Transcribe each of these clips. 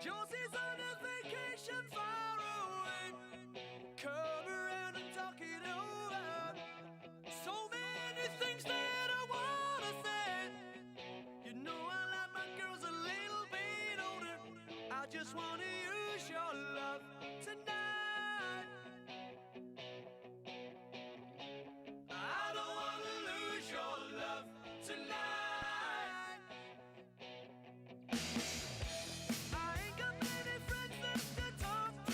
Josie's on a vacation far away. Come around and talk it over. So many things that I wanna say. You know I like my girls a little bit older. I just wanna use your love tonight. I don't wanna lose your love tonight. I ain't got many friends left to talk to.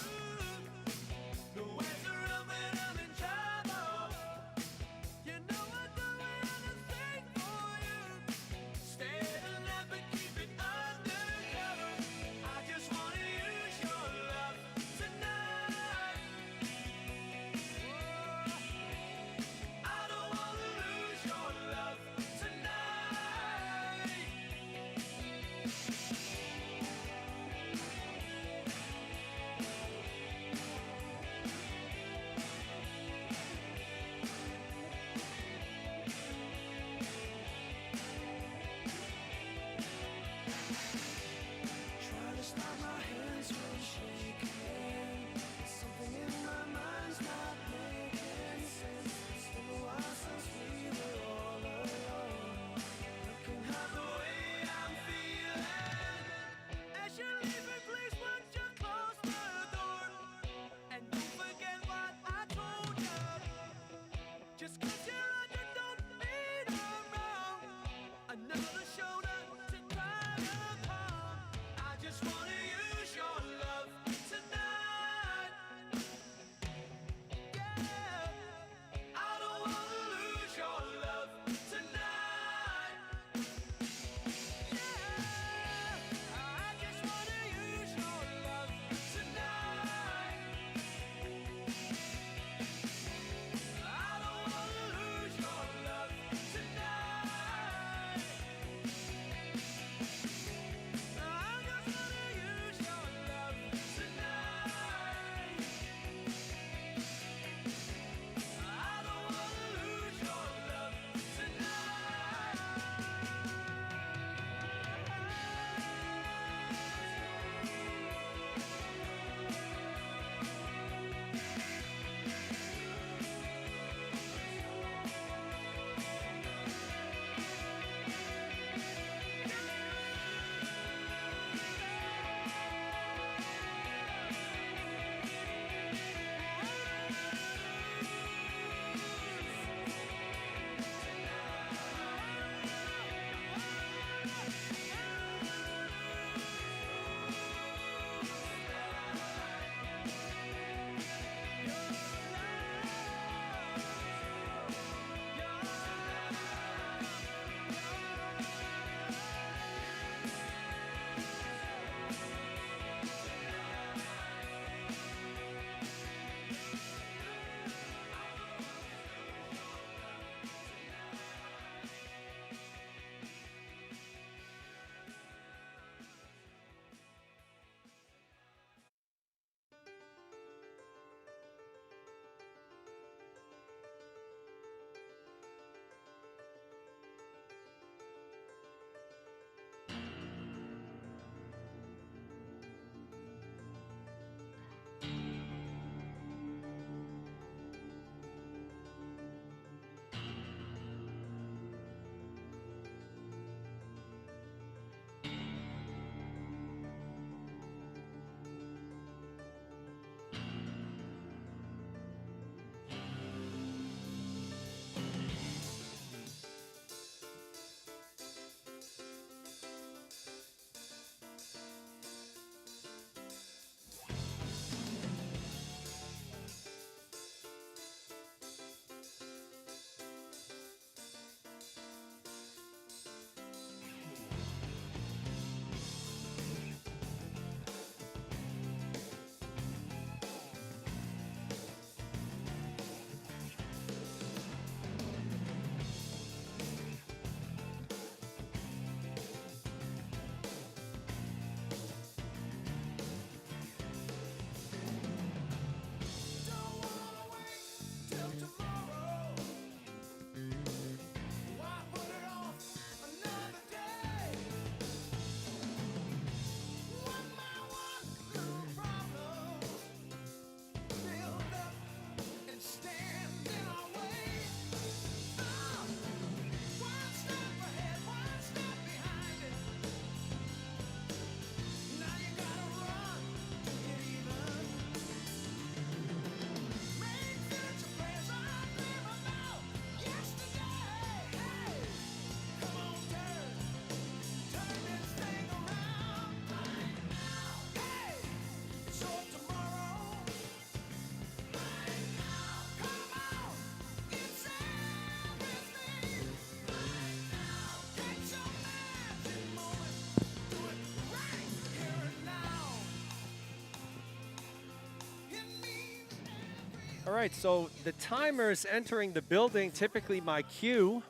All right, so the timer's entering the building, typically my cue.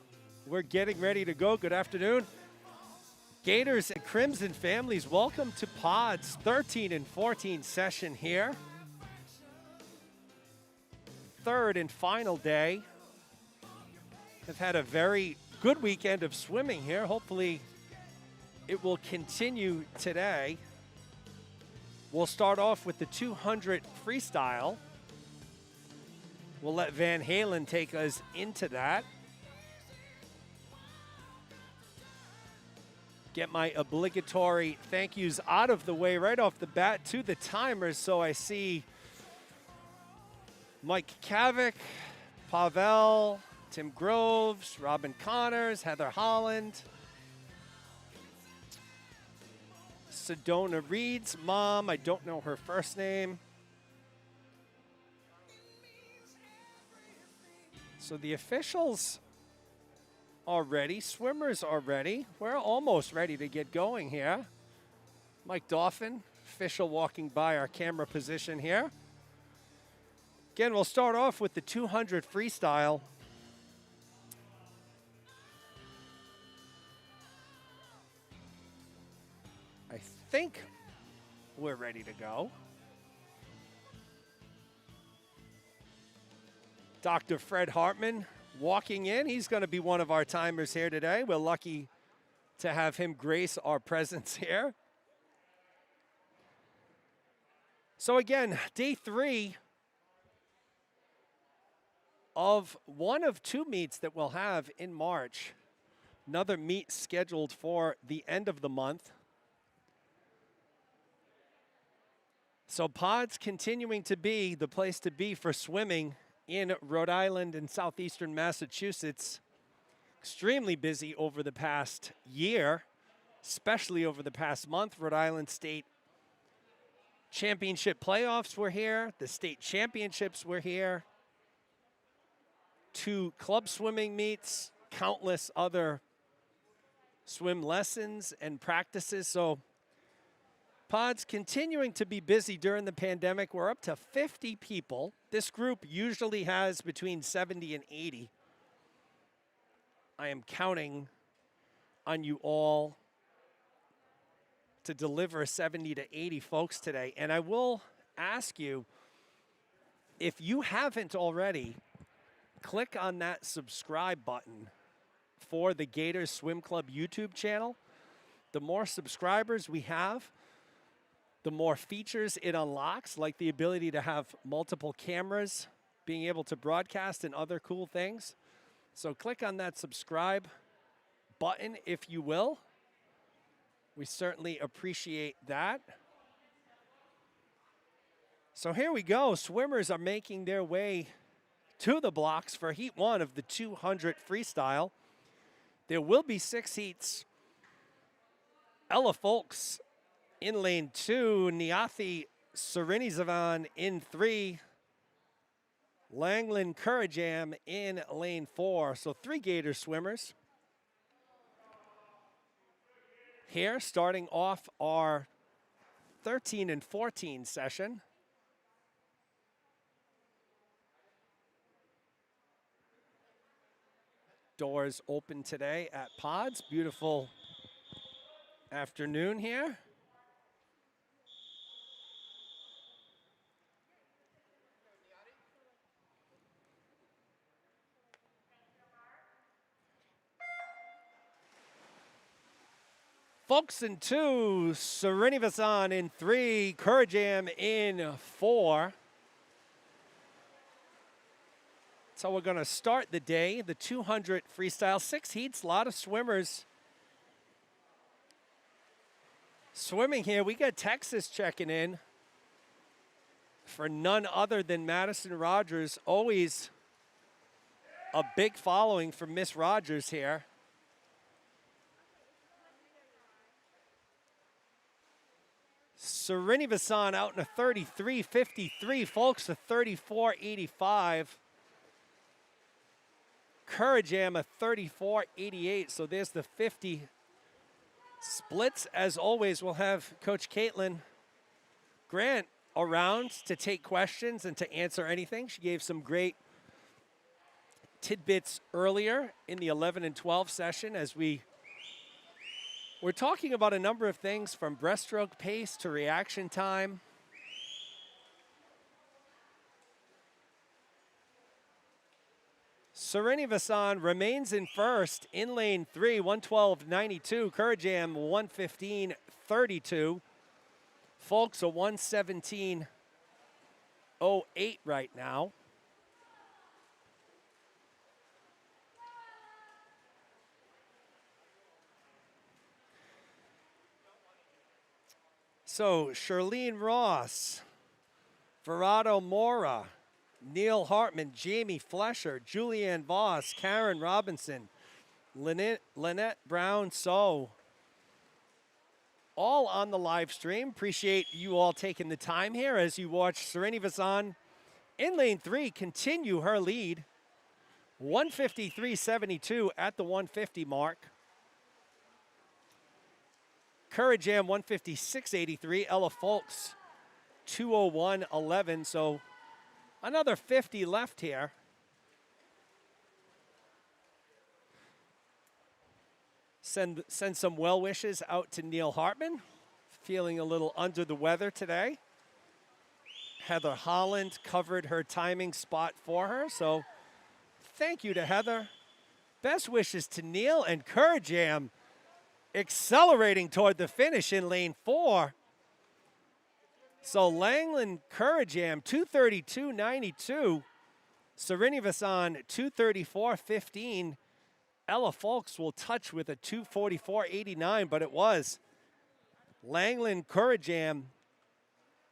We're getting ready to go. Good afternoon. Gators and Crimson families, welcome to Pod's 13 and 14 session here. Third and final day. Have had a very good weekend of swimming here. Hopefully it will continue today. We'll start off with the 200 freestyle. We'll let Van Halen take us into that. Get my obligatory thank yous out of the way right off the bat to the timers. So I see Mike Kavik, Pavel, Tim Groves, Robin Connors, Heather Holland, Sedona Reed's mom. I don't know her first name. So the officials are ready. Swimmers are ready. We're almost ready to get going here. Mike Dauphin, official walking by our camera position here. Again, we'll start off with the 200 freestyle. I think we're ready to go. Dr. Fred Hartman walking in. He's going to be one of our timers here today. We're lucky to have him grace our presence here. So again, day 3 of one of 2 meets that we'll have in March. Another meet scheduled for the end of the month. So Pod's continuing to be the place to be for swimming in Rhode Island and southeastern Massachusetts. Extremely busy over the past year, especially over the past month. Rhode Island State Championship playoffs were here. The state championships were here. 2 club swimming meets, countless other swim lessons and practices. So Pod's continuing to be busy during the pandemic. We're up to 50 people. This group usually has between 70 and 80. I am counting on you all to deliver 70 to 80 folks today. And I will ask you, if you haven't already, click on that subscribe button for the Gators Swim Club YouTube channel. The more subscribers we have, the more features it unlocks, like the ability to have multiple cameras, being able to broadcast and other cool things. So click on that subscribe button if you will. We certainly appreciate that. So here we go. Swimmers are making their way to the blocks for Heat 1 of the 200 freestyle. There will be 6 heats. Ella Folks in lane 2, Niathi Serenizavan in 3, Langland Kurajam in lane 4. So 3 Gator swimmers. Here, starting off our 13 and 14 session. Doors open today at Pods. Beautiful afternoon here. Folks in 2, Serenivasan in 3, Kurajam in 4. So we're going to start the day, the 200 freestyle, 6 heats, a lot of swimmers swimming here. We got Texas checking in for none other than Madison Rogers. Always a big following for Miss Rogers here. Serenivasan out in a 33.53, folks, a 34.85. Kurajam a 34.88, so there's the 50 splits. As always, we'll have Coach Caitlin Grant around to take questions and to answer anything. She gave some great tidbits earlier in the 11 and 12 session as we're talking about a number of things from breaststroke pace to reaction time. Srinivasan remains in first in lane 3, 112.92. Kurajam 115.32. Folks a 117.08 right now. So Charlene Ross, Verado Mora, Neil Hartman, Jamie Flesher, Julianne Voss, Karen Robinson, Lynette Brown, so all on the live stream. Appreciate you all taking the time here as you watch Srinivasan in lane 3 continue her lead. 153.72 at the 150 mark. Kurajam 156.83. Ella Folks 201.11. So another 50 left here. Send some well wishes out to Neil Hartman, feeling a little under the weather today. Heather Holland covered her timing spot for her, so thank you to Heather. Best wishes to Neil and Kurajam accelerating toward the finish in lane 4. So Langland Kurajam 232.92, Srinivasan 234.15. Ella Folks will touch with a 244.89, but it was Langland Kurajam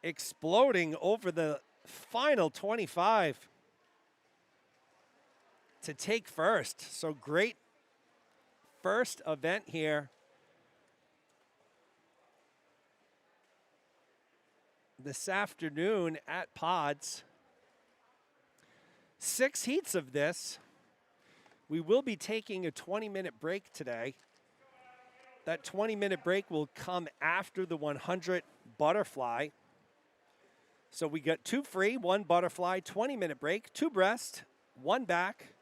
exploding over the final 25 to take first. So great first event here. This afternoon at Pods. 6 heats of this. We will be taking a 20-minute break today. That 20-minute break will come after the 100 butterfly. So we got 2 free, 1 butterfly, 20-minute break, 2 breast, 1 back,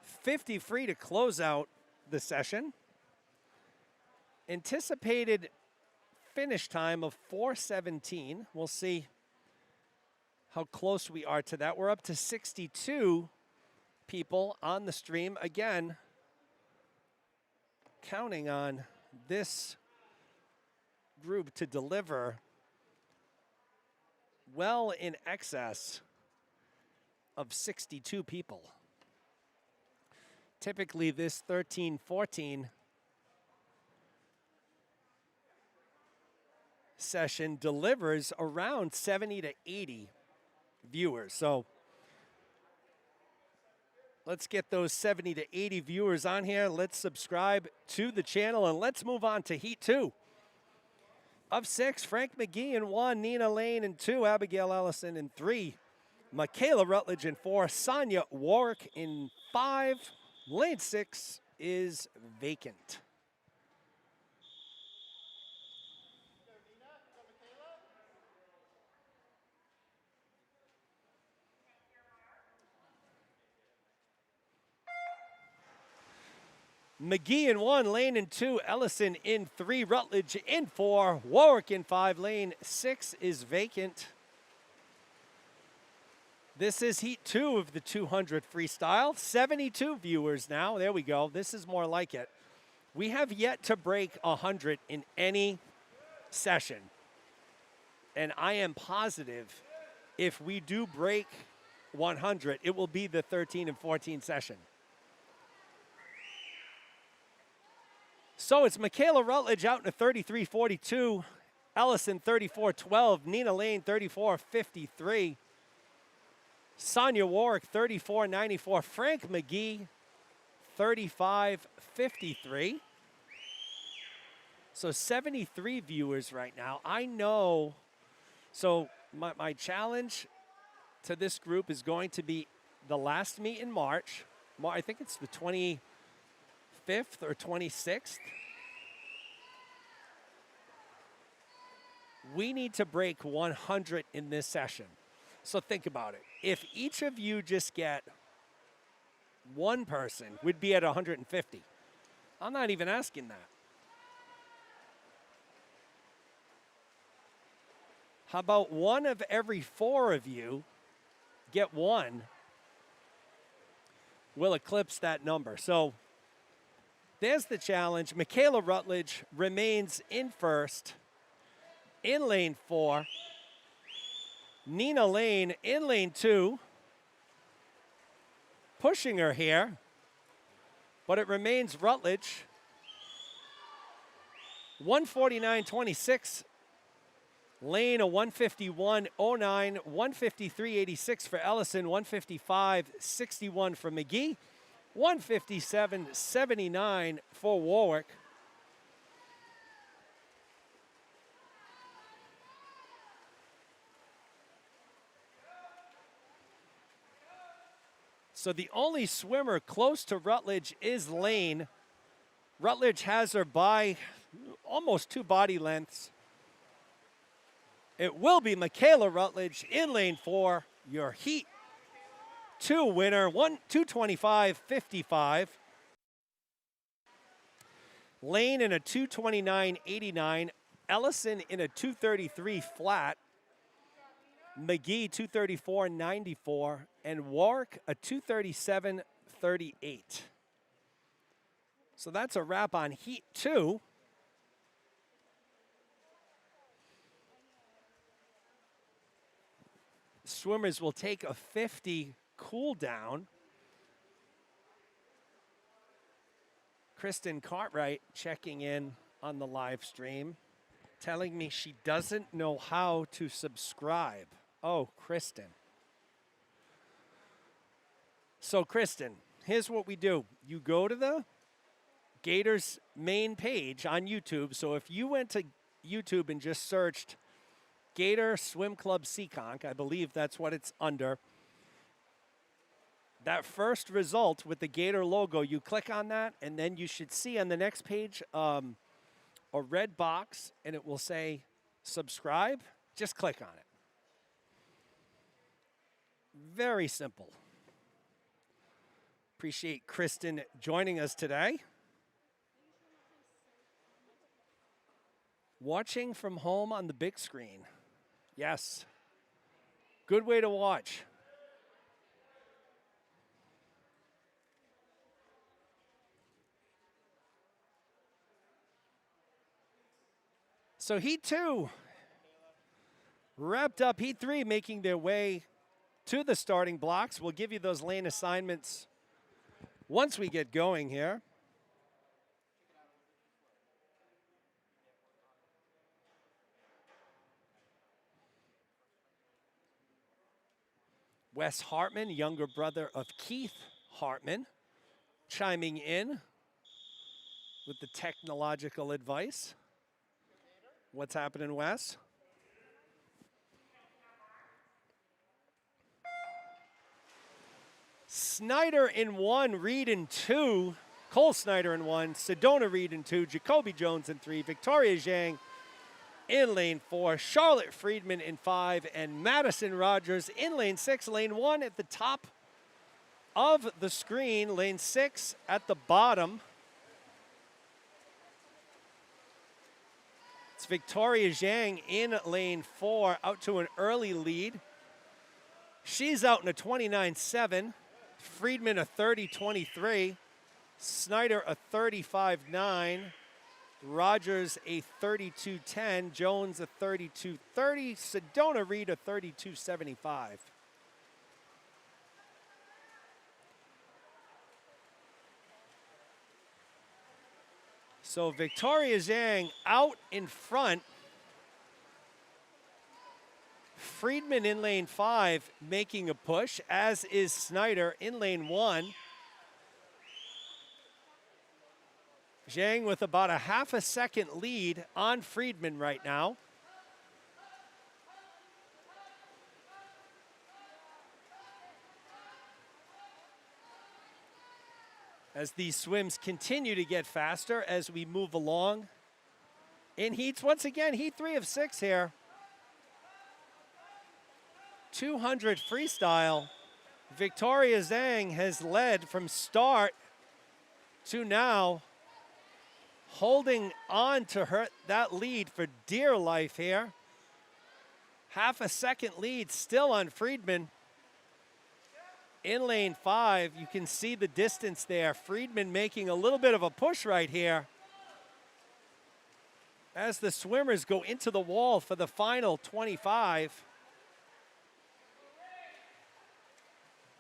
50 free to close out the session. Anticipated finish time of 4:17. We'll see how close we are to that. We're up to 62 people on the stream. Again, counting on this group to deliver well in excess of 62 people. Typically this 13-14 session delivers around 70 to 80 viewers. So let's get those 70 to 80 viewers on here. Let's subscribe to the channel and let's move on to Heat 2. Of 6, Frank McGee in 1, Nina Lane in 2, Abigail Ellison in 3, Michaela Rutledge in 4, Sonia Warwick in 5. Lane 6 is vacant. McGee in 1, Lane in 2, Ellison in 3, Rutledge in 4, Warwick in 5, Lane 6 is vacant. This is Heat 2 of the 200 freestyle. 72 viewers now. There we go. This is more like it. We have yet to break 100 in any session. And I am positive if we do break 100, it will be the 13 and 14 session. So it's Michaela Rutledge out in a 33.42, Ellison 34.12, Nina Lane 34.53, Sonia Warwick 34.94, Frank McGee 35.53. So 73 viewers right now. I know, so my challenge to this group is going to be the last meet in March. I think it's the 25th or 26th. We need to break 100 in this session. So think about it. If each of you just get one person, we'd be at 150. I'm not even asking that. How about one of every 4 of you get one? Will eclipse that number. So there's the challenge. Michaela Rutledge remains in first in lane 4. Nina Lane in lane 2. Pushing her here, but it remains Rutledge. 149.26. Lane a 151.09, 153.86 for Ellison, 155.61 for McGee, 157.79 for Warwick. So the only swimmer close to Rutledge is Lane. Rutledge has her by almost 2 body lengths. It will be Michaela Rutledge in lane 4, your Heat 2 winner, 225.55. Lane in a 229.89. Ellison in a 233 flat. McGee 234.94. And Warwick a 237.38. So that's a wrap on Heat 2. Swimmers will take a 50 cool down. Kristen Cartwright checking in on the live stream, telling me she doesn't know how to subscribe. Oh, Kristen. So, Kristen, here's what we do. You go to the Gators main page on YouTube. So if you went to YouTube and just searched Gator Swim Club Seekonk, I believe that's what it's under. That first result with the Gator logo, you click on that, and then you should see on the next page a red box, and it will say subscribe. Just click on it. Very simple. Appreciate Kristen joining us today. Watching from home on the big screen. Yes. Good way to watch. So Heat 2 wrapped up. Heat 3 making their way to the starting blocks. We'll give you those lane assignments once we get going here. Wes Hartman, younger brother of Keith Hartman, chiming in with the technological advice. What's happening, Wes? Snyder in 1, Reed in 2, Cole Snyder in 1, Sedona Reed in 2, Jacoby Jones in 3, Victoria Zhang in lane 4, Charlotte Friedman in 5, and Madison Rogers in lane 6. Lane 1 at the top of the screen, lane 6 at the bottom. It's Victoria Zhang in lane 4, out to an early lead. She's out in a 29.7. Friedman a 30.23. Snyder a 35.9. Rogers a 32.10. Jones a 32.30. Sedona Reed a 32.75. So Victoria Zhang out in front. Friedman in lane 5 making a push, as is Snyder in lane 1. Zhang with about a half a second lead on Friedman right now. As these swims continue to get faster as we move along in heats. Once again, heat 3 of 6 here. 200 freestyle. Victoria Zhang has led from start to now, holding on to that lead for dear life here. Half a second lead still on Friedman. In lane 5, you can see the distance there. Friedman making a little bit of a push right here as the swimmers go into the wall for the final 25.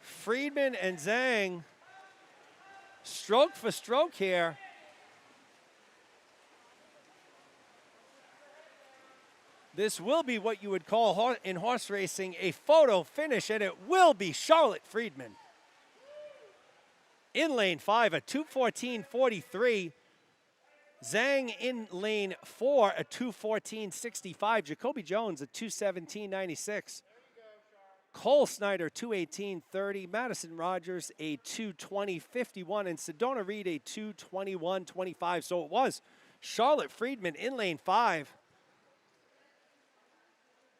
Friedman and Zhang, stroke for stroke here. This will be what you would call in horse racing a photo finish, and it will be Charlotte Friedman. In lane 5, a 2:14.43. Zhang in lane 4, a 2:14.65. Jacoby Jones, a 2:17.96. Cole Snyder, 2:18.30. Madison Rogers, a 2:20.51. And Sedona Reed, a 2:21.25. So it was Charlotte Friedman in lane 5,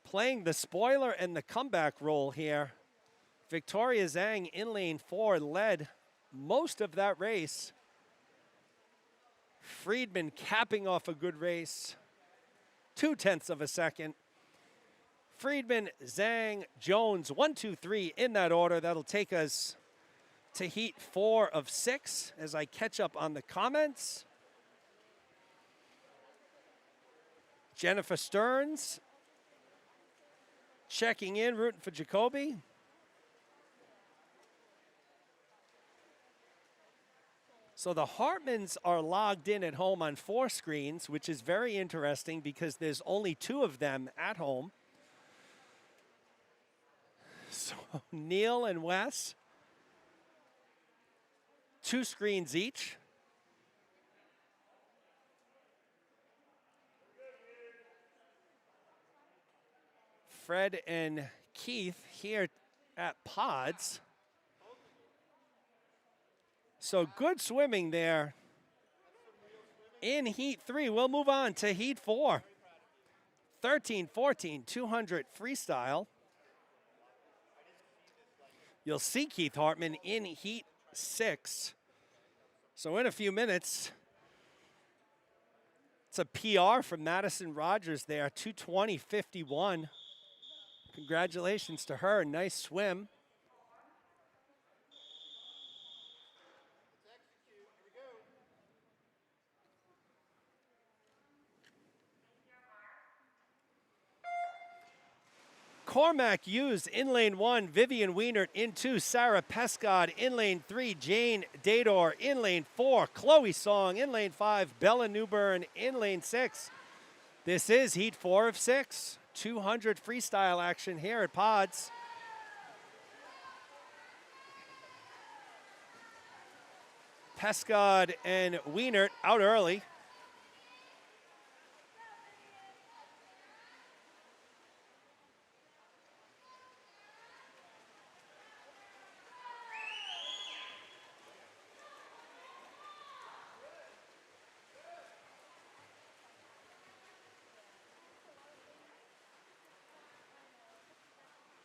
playing the spoiler and the comeback role here. Victoria Zhang in lane 4 led most of that race. Friedman capping off a good race, 0.2 of a second. Friedman, Zhang, Jones, 1, 2, 3 in that order. That'll take us to heat 4 of 6 as I catch up on the comments. Jennifer Stearns checking in, rooting for Jacoby. So the Hartmans are logged in at home on 4 screens, which is very interesting because there's only 2 of them at home. So Neil and Wes, 2 screens each. Fred and Keith here at Pods. So good swimming there in heat 3. We'll move on to heat 4. 13-14, 200 freestyle. You'll see Keith Hartman in heat 6. So in a few minutes, it's a PR from Madison Rogers there, 2:20.51. Congratulations to her, nice swim. Cormac Hughes in lane 1, Vivian Wienert in 2, Sarah Pescod in lane 3, Jane Dador in lane 4, Chloe Song in lane 5, Bella Newburn in lane 6. This is heat 4 of 6. 200 freestyle action here at Pods. Pescod and Wienert out early.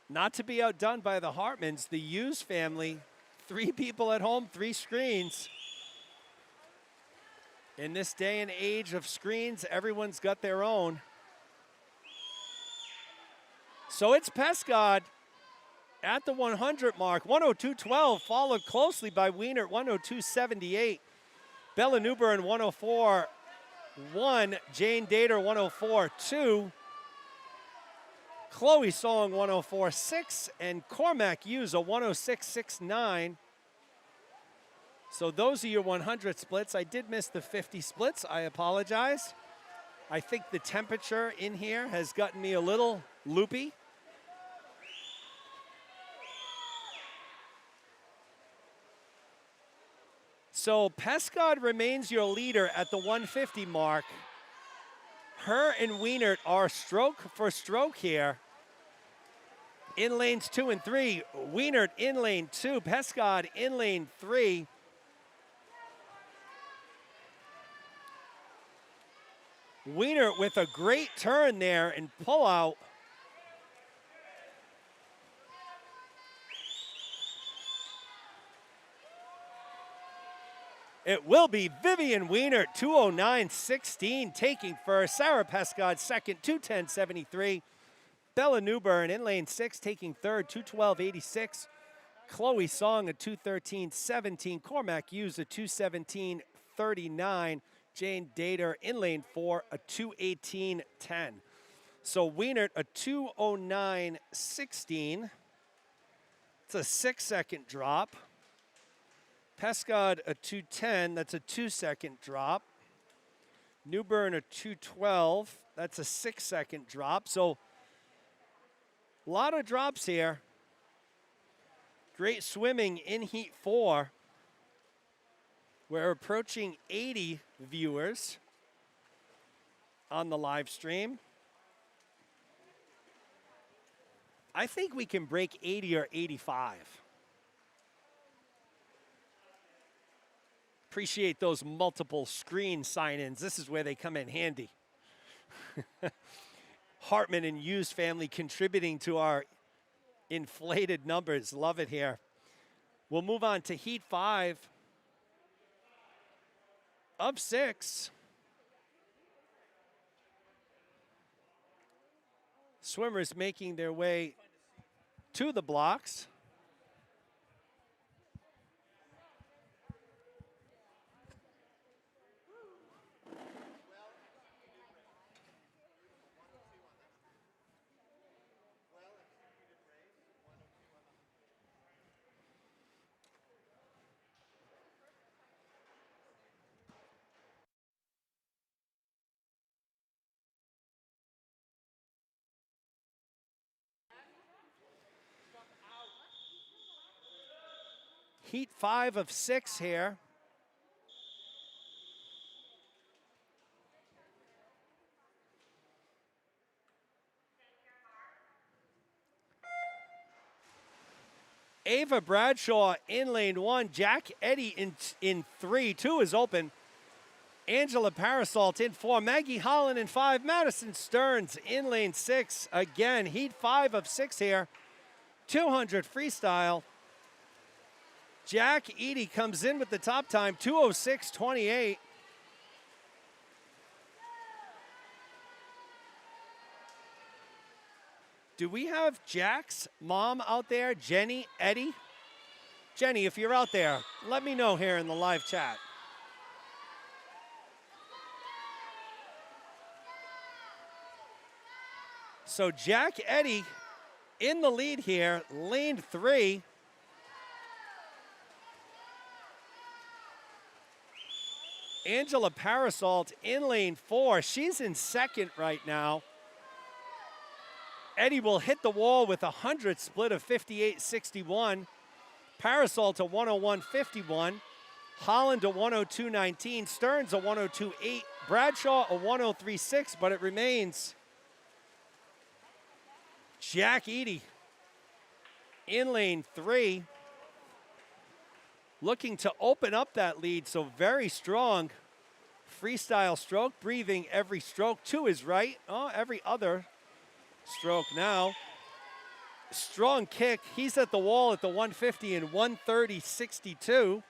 Not to be outdone by the Hartmans, the Hughes family, 3 people at home, 3 screens. In this day and age of screens, everyone's got their own. So it's Pescod at the 100 mark, 102.12, followed closely by Wienert, 102.78. Bella Newburn, 104.1. Jane Dater, 104.2. Chloe Song, 104.6, and Cormac Hughes, a 106.69. So those are your 100 splits. I did miss the 50 splits. I apologize. I think the temperature in here has gotten me a little loopy. So Pescod remains your leader at the 150 mark. Her and Wienert are stroke for stroke here. In lanes 2 and 3, Wienert in lane 2, Pescod in lane 3. Wienert with a great turn there and pull out. It will be Vivian Wiener, 209.16, taking first. Sarah Pescod second, 210.73. Bella Newburn in lane 6, taking third, 212.86. Chloe Song, a 213.17. Cormac Hughes, a 217.39. Jane Dater in lane 4, a 218.10. So Wienert, a 209.16. It's a 6-second drop. Pescod, a 210. That's a 2-second drop. Newburn, a 212. That's a 6-second drop. So a lot of drops here. Great swimming in Heat 4. We're approaching 80 viewers on the live stream. I think we can break 80 or 85. Appreciate those multiple screen sign-ins. This is where they come in handy. Hartman and Hughes family contributing to our inflated numbers. Love it here. We'll move on to Heat 5 of 6. Swimmers making their way to the blocks. Heat 5 of 6 here. Ava Bradshaw in lane 1. Jack Eddy in 3. 2 is open. Angela Parasolt in 4. Maggie Holland in 5. Madison Stearns in lane 6. Again, Heat 5 of 6 here. 200 freestyle. Jack Edie comes in with the top time, 206.28. Do we have Jack's mom out there, Jenny Eddy? Jenny, if you're out there, let me know here in the live chat. So Jack Eddy in the lead here, lane 3. Angela Parasolt in lane 4. She's in second right now. Eddy will hit the wall with a 100 split of 58.61. Parasolt a 101.51. Holland a 102.19. Stearns a 102.8. Bradshaw a 103.6, but it remains Jack Edie in lane 3. Looking to open up that lead, so very strong freestyle stroke, breathing every stroke to his right. Oh, every other stroke now. Strong kick. He's at the wall at the 150 and 130.62.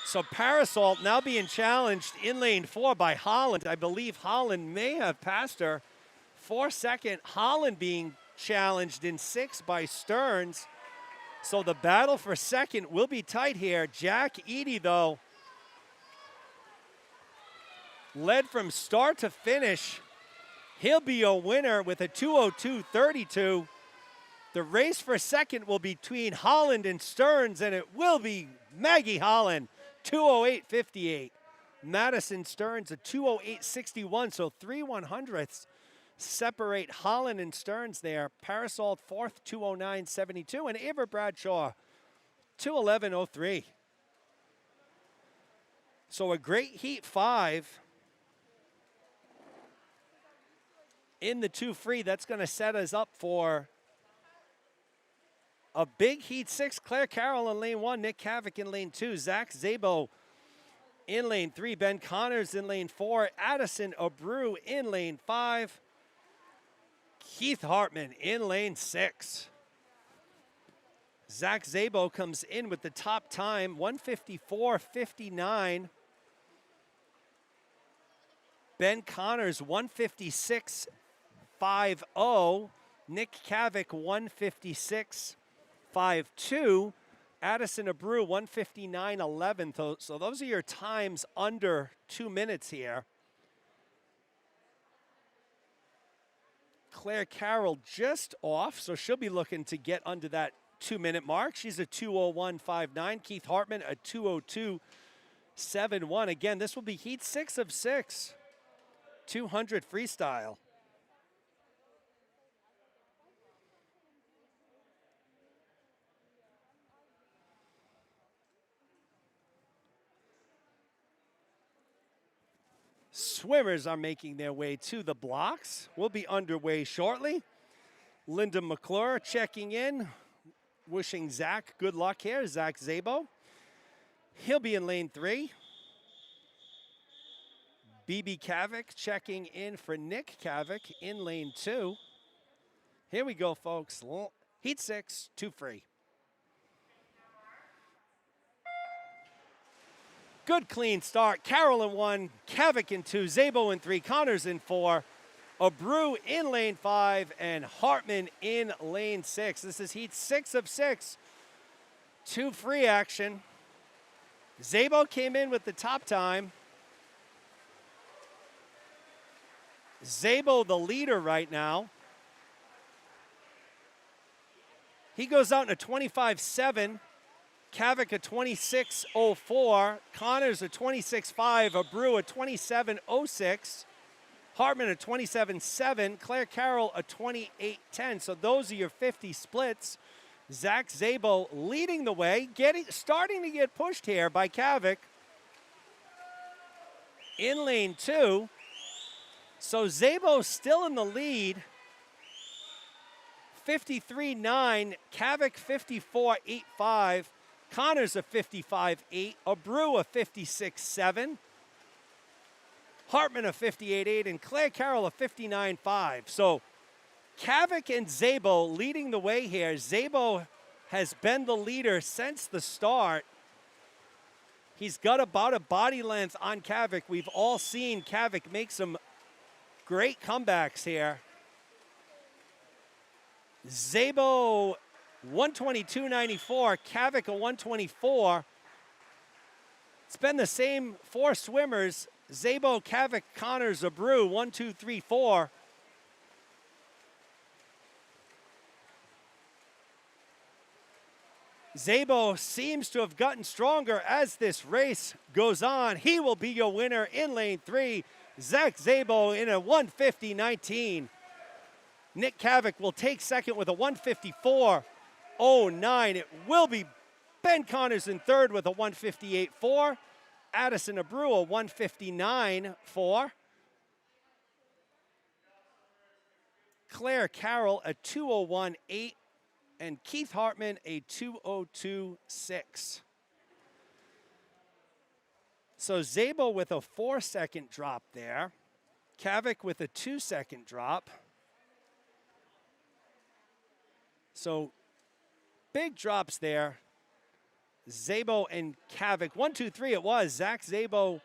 So Parasolt now being challenged in lane 4 by Holland. I believe Holland may have passed her. 4-second, Holland being challenged in 6 by Stearns. So the battle for second will be tight here. Jack Edie, though, led from start to finish. He'll be a winner with a 2:02.32. The race for second will be between Holland and Stearns, and it will be Maggie Holland, 2:08.58. Madison Stearns, a 2:08.61, so 3/100ths separate Holland and Stearns there. Parasolt fourth, 2:09.72, and Ava Bradshaw, 2:11.03. So a great Heat 5 in the 2 free. That's going to set us up for a big Heat 6. Claire Carroll in lane 1, Nick Kavik in lane 2, Zach Zabo in lane 3, Ben Connors in lane 4, Addison Abreu in lane 5, Keith Hartman in lane 6. Zach Zabo comes in with the top time, 154.59. Ben Connors, 156.50. Nick Kavik, 156.52. Addison Abreu, 159.11. So those are your times under 2 minutes here. Claire Carroll just off, so she'll be looking to get under that 2-minute mark. She's a 2:01.59. Keith Hartman, a 2:02.71. Again, this will be heat 6 of 6. 200 freestyle. Swimmers are making their way to the blocks. We'll be underway shortly. Linda McClure checking in, wishing Zach good luck here. Zach Zabo. He'll be in lane 3. BB Kavik checking in for Nick Kavik in lane 2. Here we go, folks. Heat 6, 2 free. Good clean start. Carroll in 1, Kavik in 2, Zabo in 3, Connors in 4, Abreu in lane 5, and Hartman in lane 6. This is heat 6 of 6. 2 free action. Zabo came in with the top time. Zabo the leader right now. He goes out in a 25.7. Kavik a 26.04. Connors a 26.5. Abreu a 27.06. Hartman a 27.7. Claire Carroll a 28.10. So those are your 50 splits. Zach Zabo leading the way, starting to get pushed here by Kavik in lane 2. So Zabo still in the lead. 53.9. Kavik 54.85. Connors a 55.8. Abreu a 56.7. Hartman a 58.8. And Claire Carroll a 59.5. So Kavik and Zabo leading the way here. Zabo has been the leader since the start. He's got about a body length on Kavik. We've all seen Kavik make some great comebacks here. Zabo 122.94, Kavik a 124. It's been the same 4 swimmers. Zabo, Kavik, Connors, Abreu, 1, 2, 3, 4. Zabo seems to have gotten stronger as this race goes on. He will be your winner in lane 3. Zach Zabo in a 150.19. Nick Kavik will take second with a 154.09. It will be Ben Connors in third with a 158.4. Addison Abreu a 159.4. Claire Carroll a 201.8. And Keith Hartman a 202.6. So Zabo with a 4-second drop there. Kavik with a 2-second drop. So big drops there. Zabo and Kavik. 1, 2, 3 it was. Zach Zabo,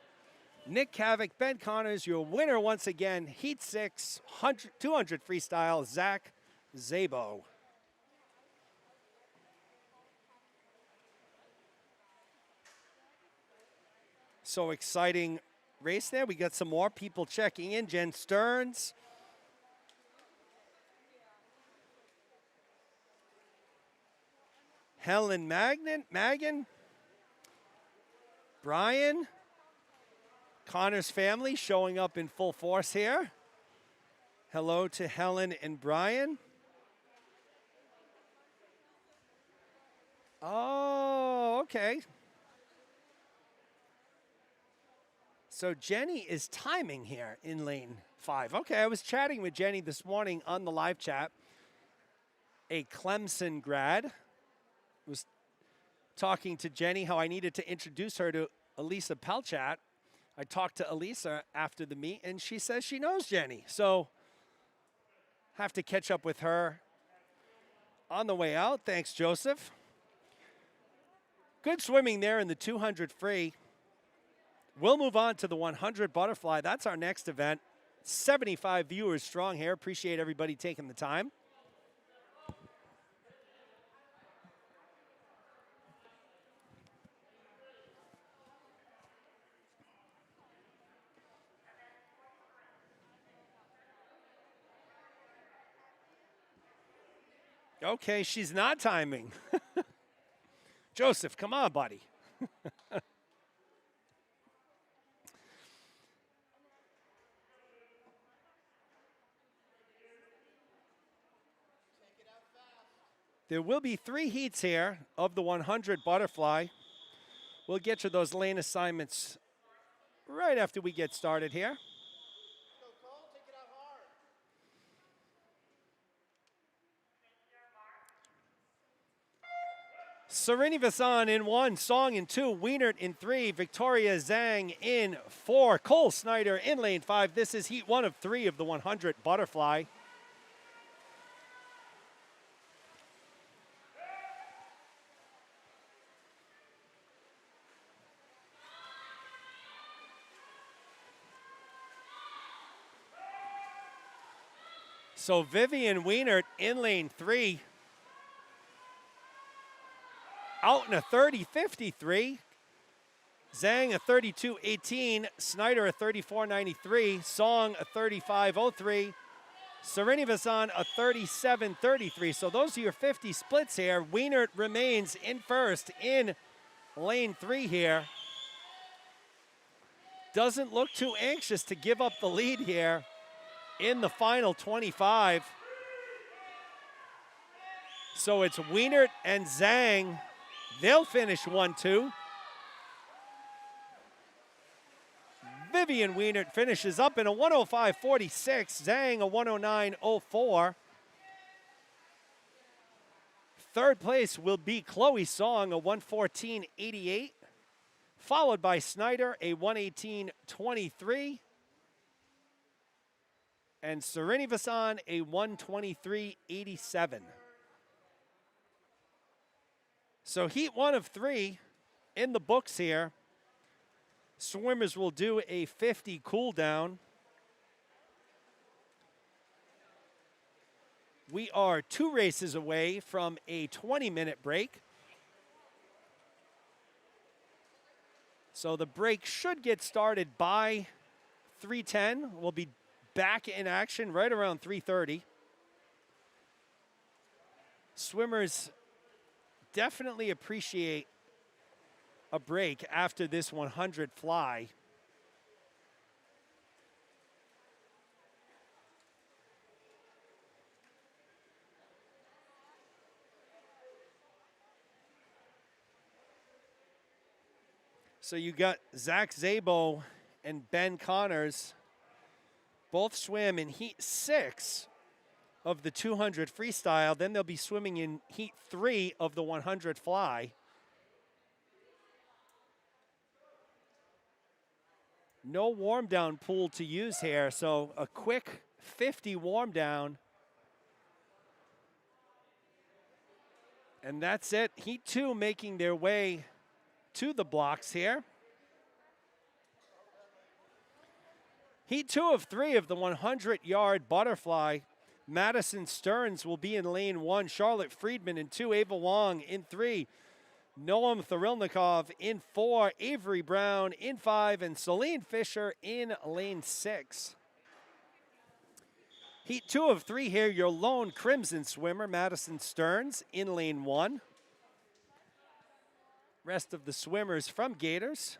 Nick Kavik, Ben Connors, your winner once again. Heat 6, 200 freestyle, Zach Zabo. So exciting race there. We got some more people checking in. Jen Stearns. Helen Magan. Brian. Connor's family showing up in full force here. Hello to Helen and Brian. Oh, okay. So Jenny is timing here in lane 5. Okay, I was chatting with Jenny this morning on the live chat. A Clemson grad. Was talking to Jenny how I needed to introduce her to Elisa Pelchat. I talked to Elisa after the meet, and she says she knows Jenny. So have to catch up with her on the way out. Thanks, Joseph. Good swimming there in the 200 free. We'll move on to the 100 butterfly. That's our next event. 75 viewers strong here. Appreciate everybody taking the time. Okay, she's not timing. Joseph, come on, buddy. There will be 3 heats here of the 100 butterfly. We'll get to those lane assignments right after we get started here. Srinivasan in 1, Song in 2, Wienert in 3, Victoria Zhang in 4, Cole Snyder in lane 5. This is heat 1 of 3 of the 100 butterfly. So Vivian Wienert in lane 3. Out in a 30.53. Zhang a 32.18. Snyder a 34.93. Song a 35.03. Srinivasan a 37.33. So those are your 50 splits here. Wienert remains in first in lane 3 here. Doesn't look too anxious to give up the lead here in the final 25. So it's Wienert and Zhang. They'll finish 1-2. Vivian Wienert finishes up in a 105.46. Zhang a 109.04. Third place will be Chloe Song, a 114.88. Followed by Snyder, a 118.23. And Srinivasan, a 123.87. So heat 1 of 3 in the books here. Swimmers will do a 50 cool down. We are 2 races away from a 20-minute break. So the break should get started by 3:10. We'll be back in action right around 3:30. Swimmers definitely appreciate a break after this 100 fly. So you got Zach Szabo and Ben Connors. Both swim in heat 6 of the 200 freestyle. Then they'll be swimming in heat 3 of the 100 fly. No warm down pool to use here, so a quick 50 warm down. And that's it. Heat 2 making their way to the blocks here. Heat 2 of 3 of the 100-yard butterfly. Madison Stearns will be in lane 1. Charlotte Friedman in 2. Ava Wong in 3. Noam Thorilnikov in 4. Avery Brown in 5. And Celine Fisher in lane 6. Heat 2 of 3 here. Your lone crimson swimmer, Madison Stearns, in lane 1. Rest of the swimmers from Gators.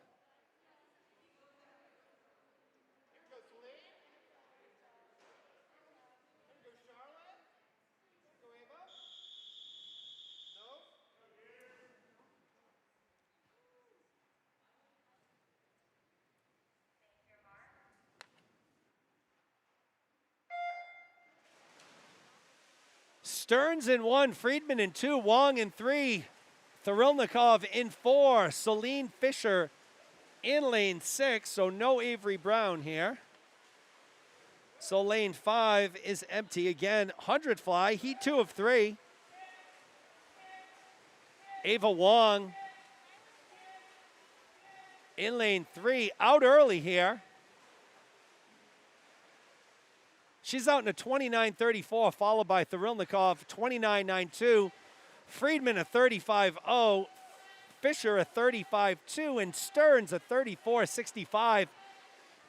Stearns in 1, Friedman in 2, Wong in 3, Thorilnikov in 4, Celine Fisher in lane 6, so no Avery Brown here. So lane 5 is empty again. 100 fly, heat 2 of 3. Ava Wong in lane 3, out early here. She's out in a 29.34, followed by Thrilnikov, 29.92. Friedman a 35.0. Fisher a 35.2. And Stearns a 34.65.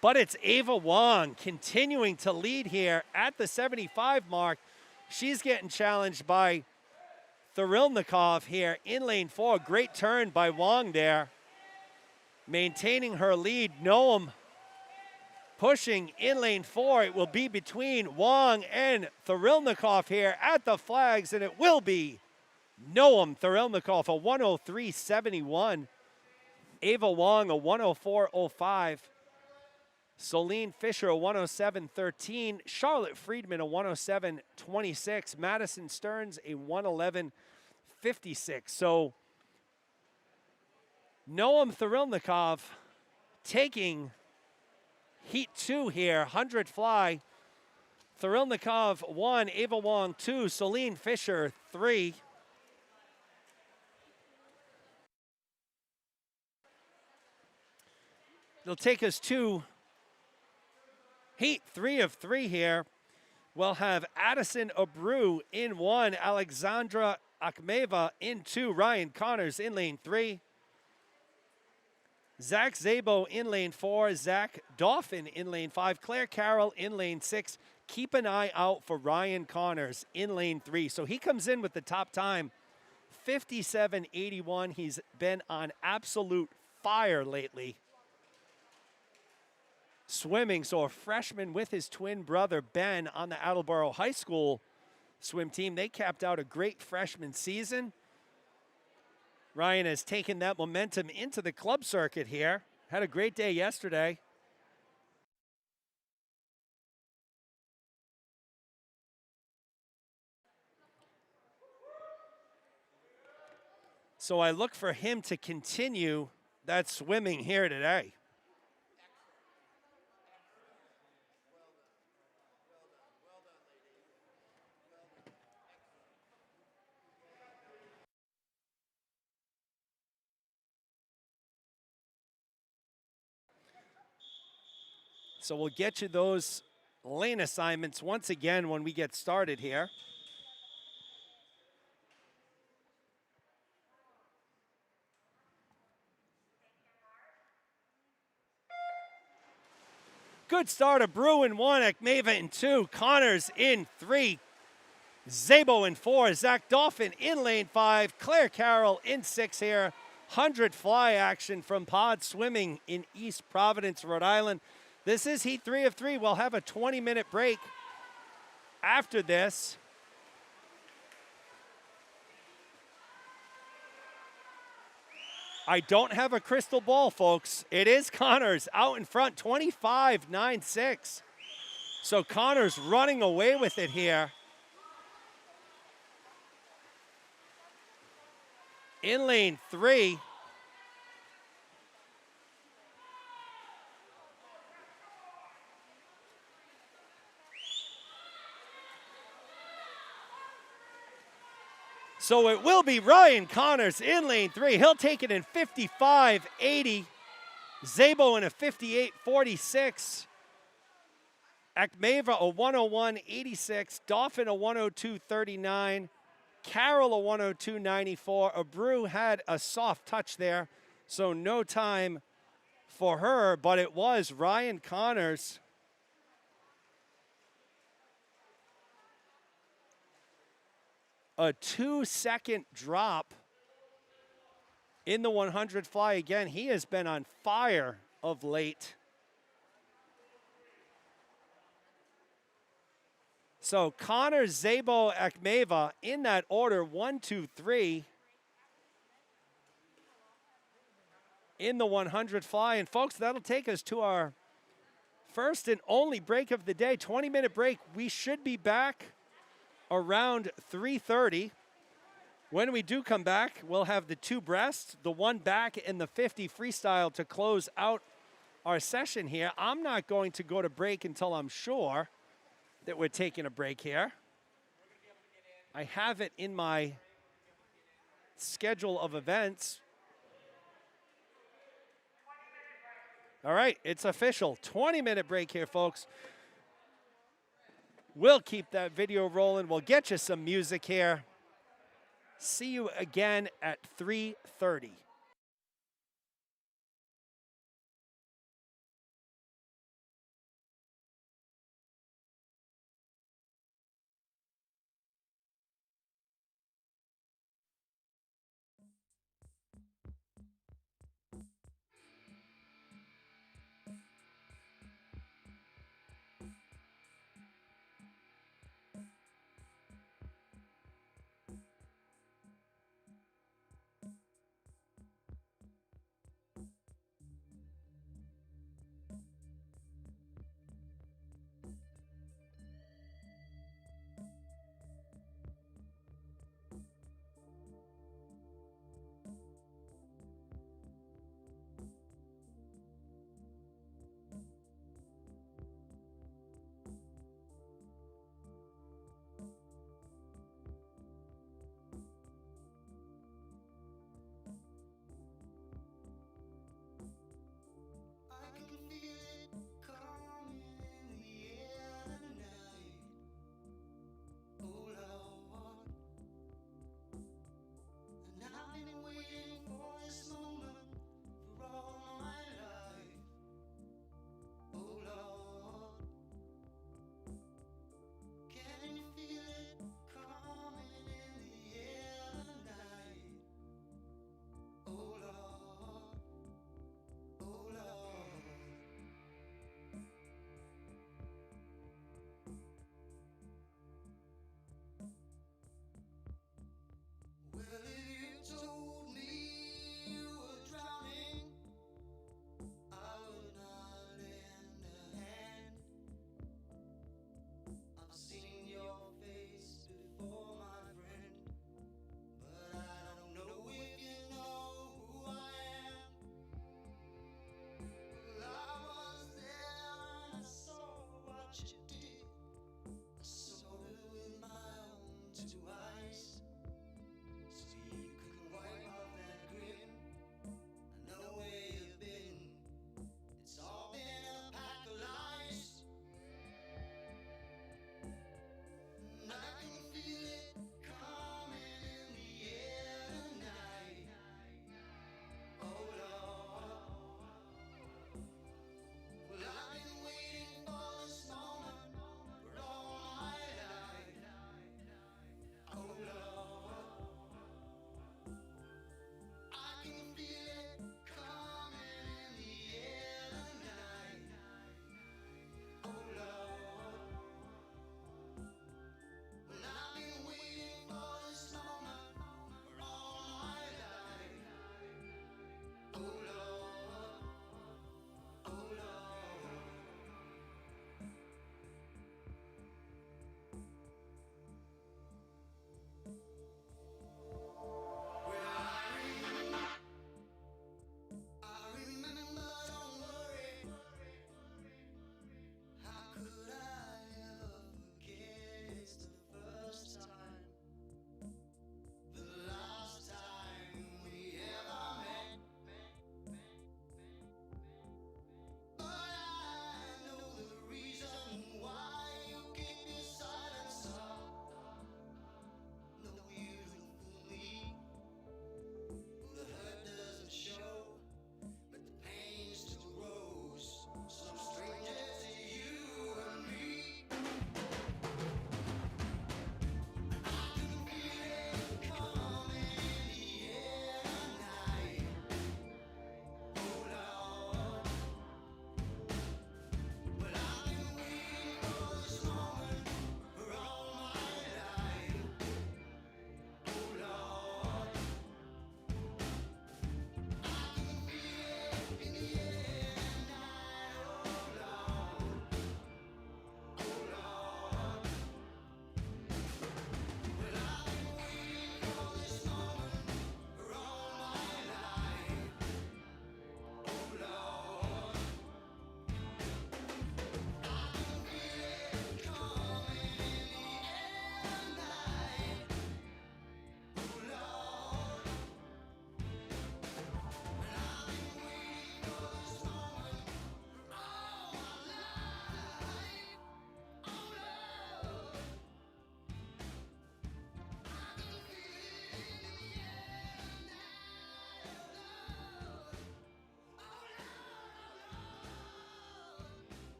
But it's Ava Wong continuing to lead here at the 75 mark. She's getting challenged by Thrilnikov here in lane 4. Great turn by Wong there. Maintaining her lead. Noam pushing in lane 4. It will be between Wong and Thrilnikov here at the flags, and it will be Noam Thrilnikov, a 103.71. Ava Wong, a 104.05. Solene Fisher, a 107.13. Charlotte Friedman, a 107.26. Madison Stearns, a 111.56. So Noam Thrilnikov taking Heat 2 here, 100 fly. Thrilnikov 1, Ava Wong 2, Solene Fisher 3. It'll take us to Heat 3 of 3 here. We'll have Addison Abreu in 1, Alexandra Akhmeva in 2, Ryan Connors in lane 3. Zach Zabo in lane 4, Zach Dauphin in lane 5, Claire Carroll in lane 6. Keep an eye out for Ryan Connors in lane 3. So he comes in with the top time, 57.81. He's been on absolute fire lately. Swimming, so a freshman with his twin brother, Ben, on the Attleboro High School swim team. They capped out a great freshman season. Ryan has taken that momentum into the club circuit here. Had a great day yesterday. So I look for him to continue that swimming here today. So we'll get you those lane assignments once again when we get started here. Good start. Abreu in 1, Akhmeva in 2, Connors in 3, Zabo in 4, Zach Dauphin in lane 5, Claire Carroll in 6 here. 100 fly action from Pod Swimming in East Providence, Rhode Island. This is Heat 3 of 3. We'll have a 20-minute break after this. I don't have a crystal ball, folks. It is Connors out in front, 25.96. So Connors running away with it here. In lane 3. So it will be Ryan Connors in lane 3. He'll take it in 55.80. Zabo in a 58.46. Akhmeva a 101.86. Dauphin a 102.39. Carroll a 102.94. Abreu had a soft touch there, so no time for her, but it was Ryan Connors. A 2-second drop in the 100 fly. Again, he has been on fire of late. So Connor, Zabo, Akhmeva in that order, 1, 2, 3 in the 100 fly. And folks, that'll take us to our first and only break of the day, 20-minute break. We should be back around 3:30. When we do come back, we'll have the 2 breast, the 1 back, and the 50 freestyle to close out our session here. I'm not going to go to break until I'm sure that we're taking a break here. I have it in my schedule of events. All right, it's official. 20-minute break here, folks. We'll keep that video rolling. We'll get you some music here. See you again at 3:30.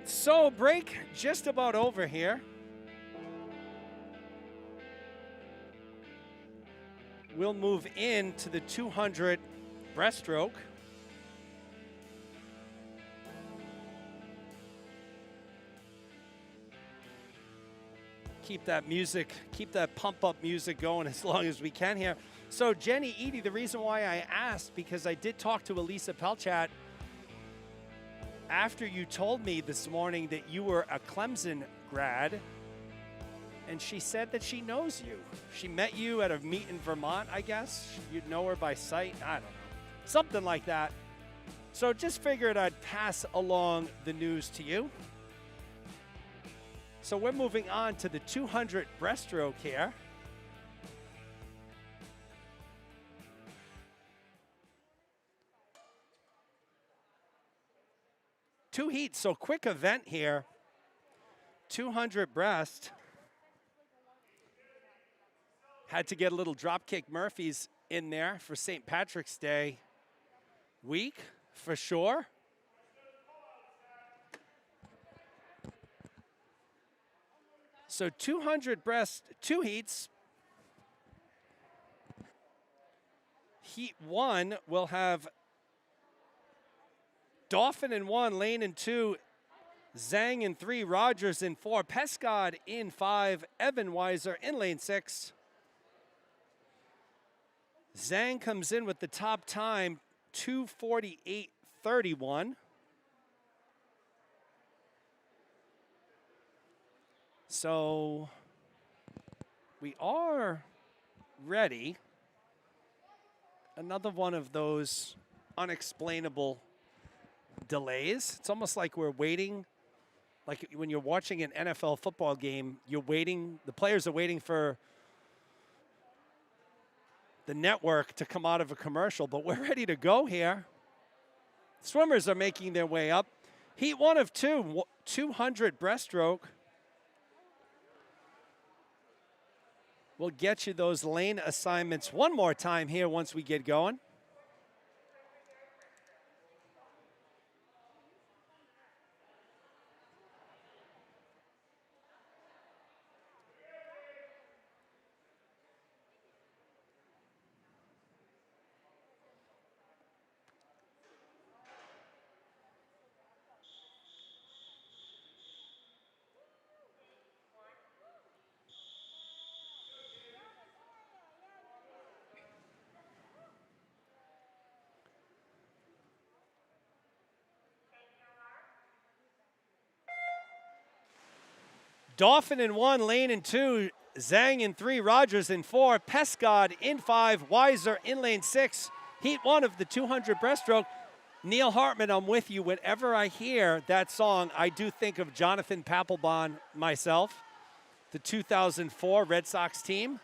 So break just about over here. We'll move into the 200 breaststroke. Keep that music, keep that pump up music going as long as we can here. So Jenny Eady, the reason why I asked, because I did talk to Elisa Pelchat after you told me this morning that you were a Clemson grad, and she said that she knows you. She met you at a meet in Vermont, I guess. You'd know her by sight. I don't know. Something like that. So just figured I'd pass along the news to you. So we're moving on to the 200 breaststroke here. Two heats, so quick event here. 200 breast. Had to get a little dropkick Murphys in there for St. Patrick's Day week, for sure. So 200 breast, two heats. Heat 1 will have Dauphin in 1, Lane in 2, Zhang in 3, Rogers in 4, Pescod in 5, Evan Weiser in lane 6. Zhang comes in with the top time, 2:48.31. So we are ready. Another one of those unexplainable delays. It's almost like we're waiting, like when you're watching an NFL football game, you're waiting, the players are waiting for the network to come out of a commercial, but we're ready to go here. Swimmers are making their way up. Heat 1 of 2, 200 breaststroke. We'll get you those lane assignments one more time here once we get going. Dauphin in 1, Lane in 2, Zhang in 3, Rogers in 4, Pescod in 5, Weiser in lane 6. Heat 1 of the 200 breaststroke. Neil Hartman, I'm with you. Whenever I hear that song, I do think of Jonathan Papelbon myself, the 2004 Red Sox team.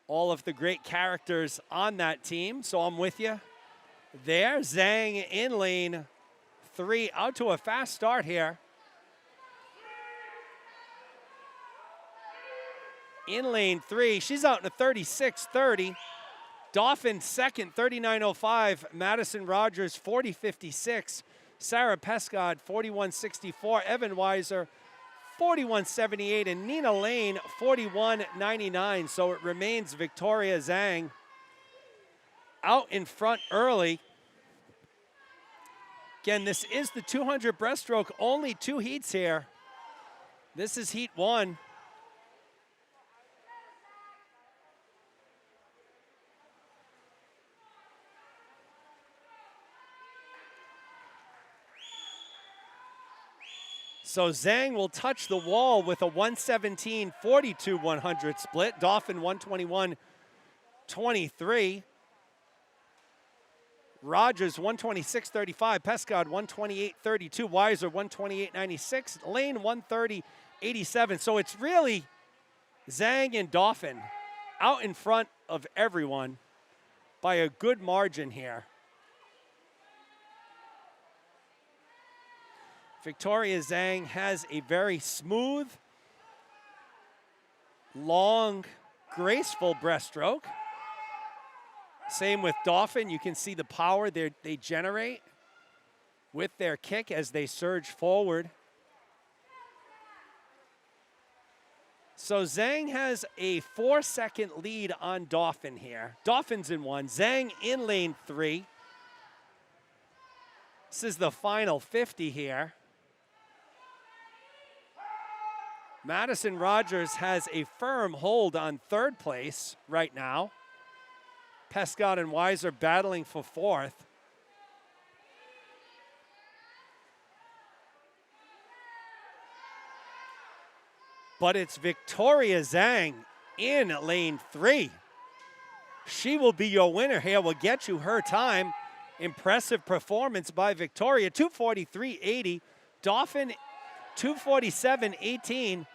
All of the great characters on that team, so I'm with you there. Zhang in lane 3, out to a fast start here. In lane 3, she's out in a 36.30. Dauphin second, 39.05. Madison Rogers, 40.56. Sarah Pescod, 41.64. Evan Weiser, 41.78. And Nina Lane, 41.99. So it remains Victoria Zhang out in front early. Again, this is the 200 breaststroke, only 2 heats here. This is heat 1. So Zhang will touch the wall with a 117.42 100 split. Dauphin 121.23. Rogers 126.35. Pescod 128.32. Weiser 128.96. Lane 130.87. So it's really Zhang and Dauphin out in front of everyone by a good margin here. Victoria Zhang has a very smooth, long, graceful breaststroke. Same with Dauphin. You can see the power they generate. with their kick as they surge forward. So Zhang has a 4-second lead on Dauphin here. Dauphin's in 1, Zhang in lane 3. This is the final 50 here. Madison Rogers has a firm hold on 3rd place right now. Pescott and Weiser battling for 4th. But it's Victoria Zhang in lane 3. She will be your winner here. We'll get you her time. Impressive performance by Victoria. 2:43.80. Dauphin 2:47.18.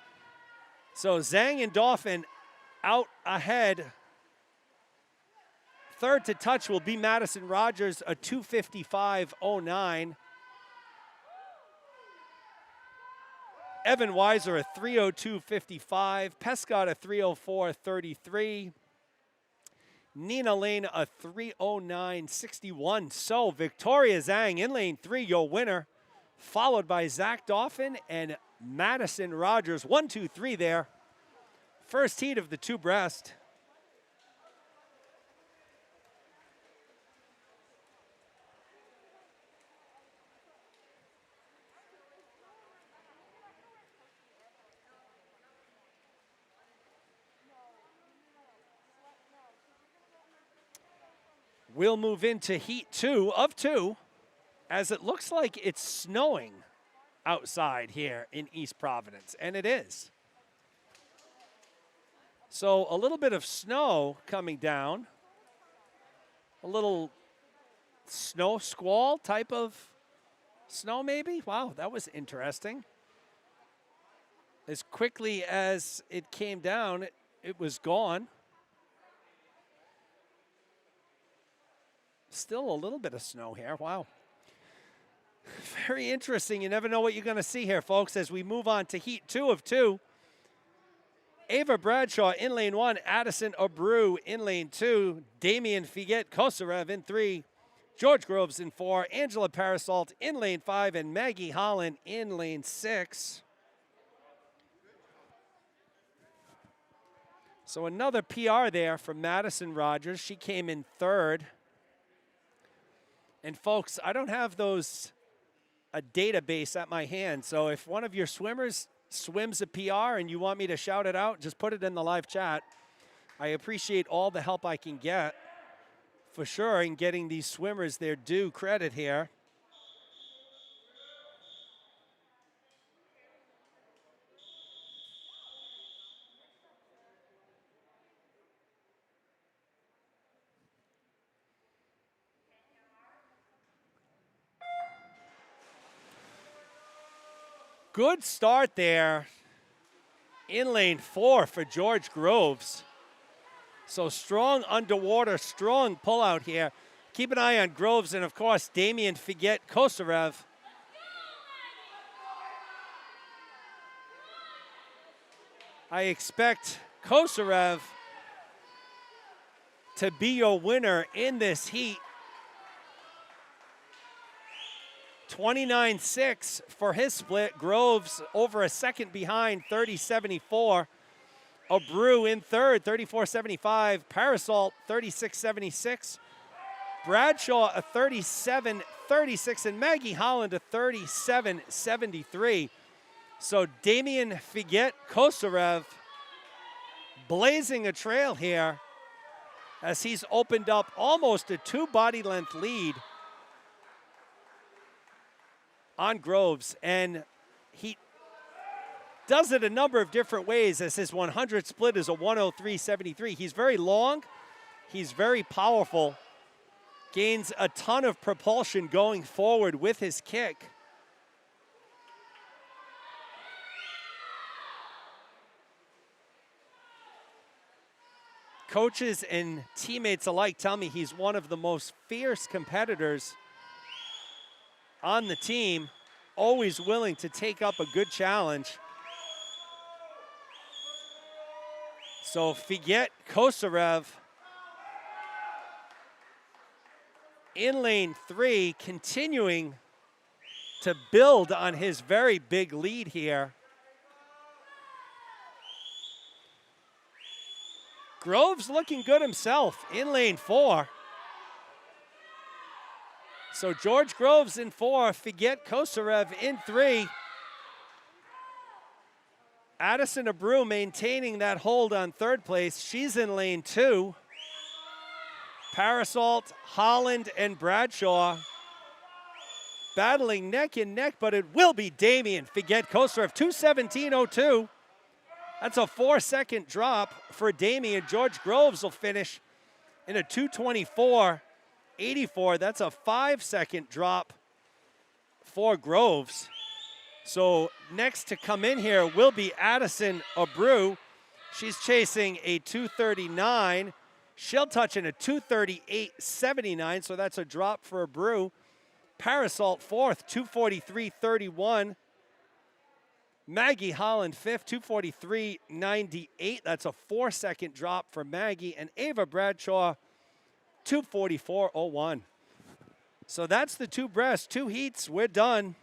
So Zhang and Dauphin out ahead. 3rd to touch will be Madison Rogers, a 2:55.09. Evan Weiser, a 3:02.55. Pescott, a 3:04.33. Nina Lane, a 3:09.61. So Victoria Zhang in lane 3, your winner, followed by Zach Dauphin and Madison Rogers. 1, 2, 3 there. First heat of the 2 breast. We'll move into heat 2 of 2, as it looks like it's snowing outside here in East Providence, and it is. So a little bit of snow coming down, a little snow squall type of snow maybe. Wow, that was interesting. As quickly as it came down, it was gone. Still a little bit of snow here. Wow. Very interesting. You never know what you're going to see here, folks, as we move on to heat 2 of 2. Ava Bradshaw in lane 1, Addison Abreu in lane 2, Damian Figuet Kosarev in 3, George Groves in 4, Angela Parasolt in lane 5, and Maggie Holland in lane 6. So another PR there from Madison Rogers. She came in 3rd. And folks, I don't have a database at my hand. So if one of your swimmers swims a PR and you want me to shout it out, just put it in the live chat. I appreciate all the help I can get, for sure, in getting these swimmers their due credit here. Good start there in lane 4 for George Groves. So strong underwater, strong pullout here. Keep an eye on Groves and, of course, Damian Figuet Kosarev. I expect Kosarev to be your winner in this heat. 29.6 for his split. Groves over a second behind, 30.74. Abreu in 3rd, 34.75. Parasolt, 36.76. Bradshaw, a 37.36. And Maggie Holland, a 37.73. So Damian Figuet Kosarev blazing a trail here as he's opened up almost a 2 body length lead on Groves, and he does it a number of different ways, as his 100 split is a 103.73. He's very long, he's very powerful, gains a ton of propulsion going forward with his kick. Coaches and teammates alike tell me he's one of the most fierce competitors on the team, always willing to take up a good challenge. So Figuet Kosarev in lane 3, continuing to build on his very big lead here. Groves looking good himself in lane 4. So George Groves in 4, Figet Kosarev in 3. Addison Abreu maintaining that hold on 3rd place. She's in lane 2. Parasolt, Holland, and Bradshaw battling neck and neck, but it will be Damian Figet Kosarev, 2:17.02. That's a 4-second drop for Damian. George Groves will finish in a 2:24.84. That's a 5-second drop for Groves. So next to come in here will be Addison Abreu. She's chasing a 2:39. She'll touch in a 2:38.79, so that's a drop for Abreu. Parasolt 4th, 2:43.31. Maggie Holland 5th, 2:43.98. That's a 4-second drop for Maggie. And Ava Bradshaw, 2:44.01. So that's the 2 breasts, 2 heats. We're done.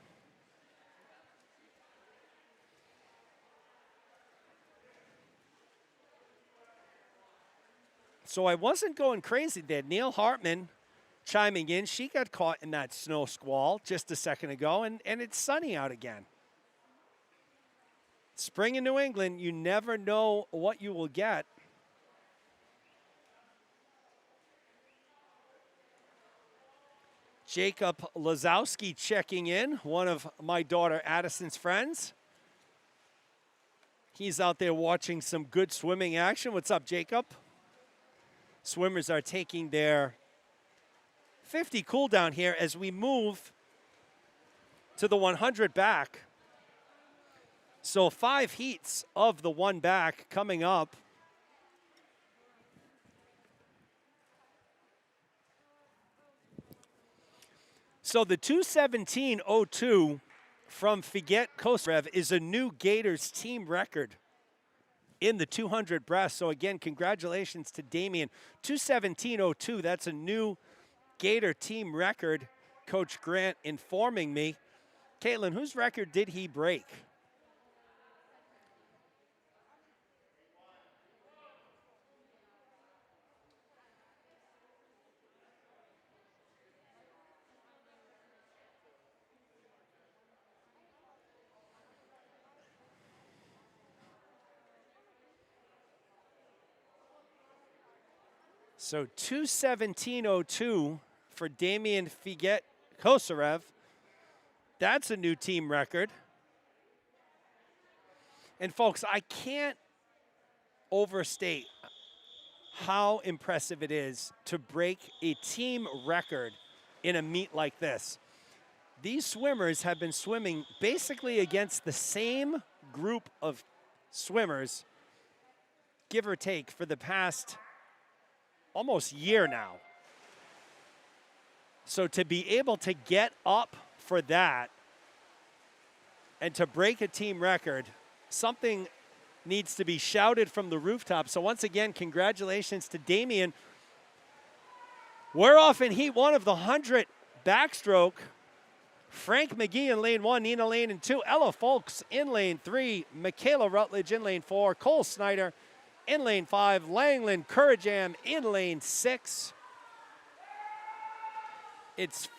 So I wasn't going crazy there. Neil Hartman chiming in. She got caught in that snow squall just a second ago, and it's sunny out again. Spring in New England, you never know what you will get. Jacob Lazowski checking in, one of my daughter Addison's friends. He's out there watching some good swimming action. What's up, Jacob? Swimmers are taking their 50 cool down here as we move to the 100 back. So 5 heats of the 1 back coming up. So the 2:17.02 from Figet Kosarev is a new Gators team record in the 200 breast. So again, congratulations to Damian. 2:17.02, that's a new Gator team record. Coach Grant informing me. Caitlin, whose record did he break? So 2:17.02 for Damian Figet Kosarev. That's a new team record. And folks, I can't overstate how impressive it is to break a team record in a meet like this. These swimmers have been swimming basically against the same group of swimmers, give or take, for the past almost year now. So to be able to get up for that and to break a team record, something needs to be shouted from the rooftop. So once again, congratulations to Damian. We're off in heat 1 of the 100 backstroke. Frank McGee in lane 1, Nina Lane in 2, Ella Folks in lane 3, Michaela Rutledge in lane 4, Cole Snyder in lane 5, Langland Kurajam in lane 6. It's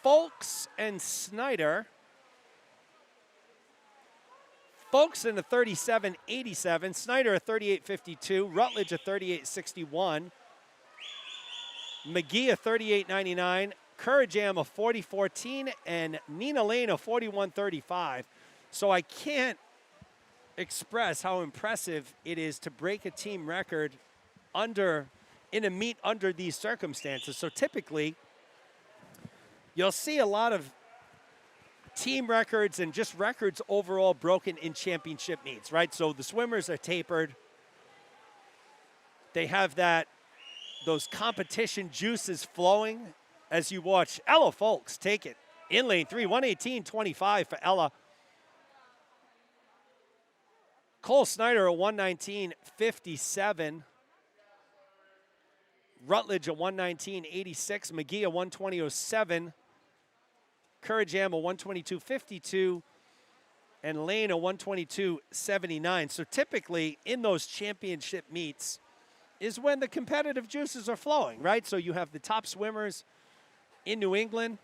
Folks and Snyder. Folks in a 37.87, Snyder a 38.52, Rutledge a 38.61, McGee a 38.99, Kurajam a 40.14, and Nina Lane a 41.35. So I can't express how impressive it is to break a team record in a meet under these circumstances. So typically, you'll see a lot of team records and just records overall broken in championship meets, right? So the swimmers are tapered. They have those competition juices flowing as you watch Ella Folks take it in lane 3, 118.25 for Ella. Cole Snyder a 119.57. Rutledge a 119.86. McGee a 120.07. Kurajam a 122.52, and Lane a 122.79. So typically in those championship meets is when the competitive juices are flowing, right? So you have the top swimmers in New England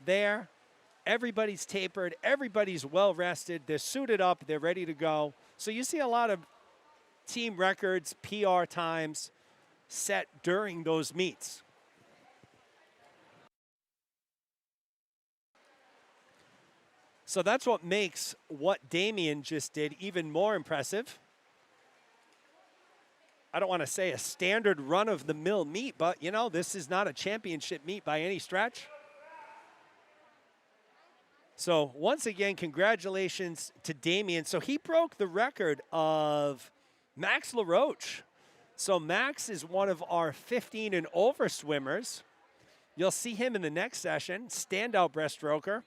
there. Everybody's tapered. Everybody's well rested. They're suited up. They're ready to go. So you see a lot of team records, PR times set during those meets. So that's what makes what Damian just did even more impressive. I don't want to say a standard run-of-the-mill meet, but, you know, this is not a championship meet by any stretch. So once again, congratulations to Damian. So he broke the record of Max LaRoche. So Max is one of our 15 and over swimmers. You'll see him in the next session, standout breaststroker.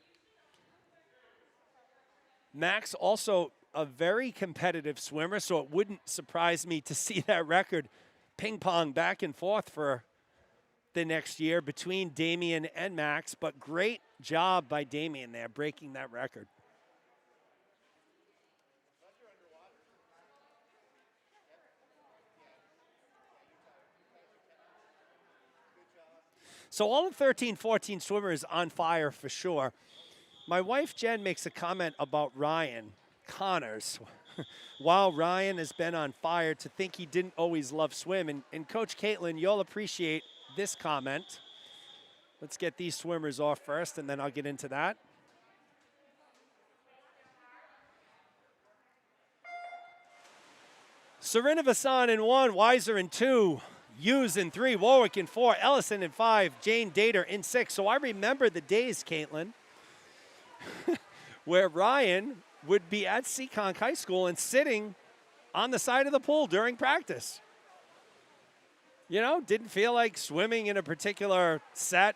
Max also a very competitive swimmer, so it wouldn't surprise me to see that record ping pong back and forth for the next year between Damian and Max, but great job by Damian there, breaking that record. So all the 13, 14 swimmers on fire for sure. My wife, Jen, makes a comment about Ryan Connors. While Ryan has been on fire, to think he didn't always love swim. And Coach Caitlin, you'll appreciate this comment. Let's get these swimmers off first, and then I'll get into that. Srinivas in 1, Weiser in 2, Hughes in 3, Warwick in 4, Ellison in 5, Jane Dater in 6. So I remember the days, Caitlin, where Ryan would be at Seekonk High School and sitting on the side of the pool during practice. You know, didn't feel like swimming in a particular set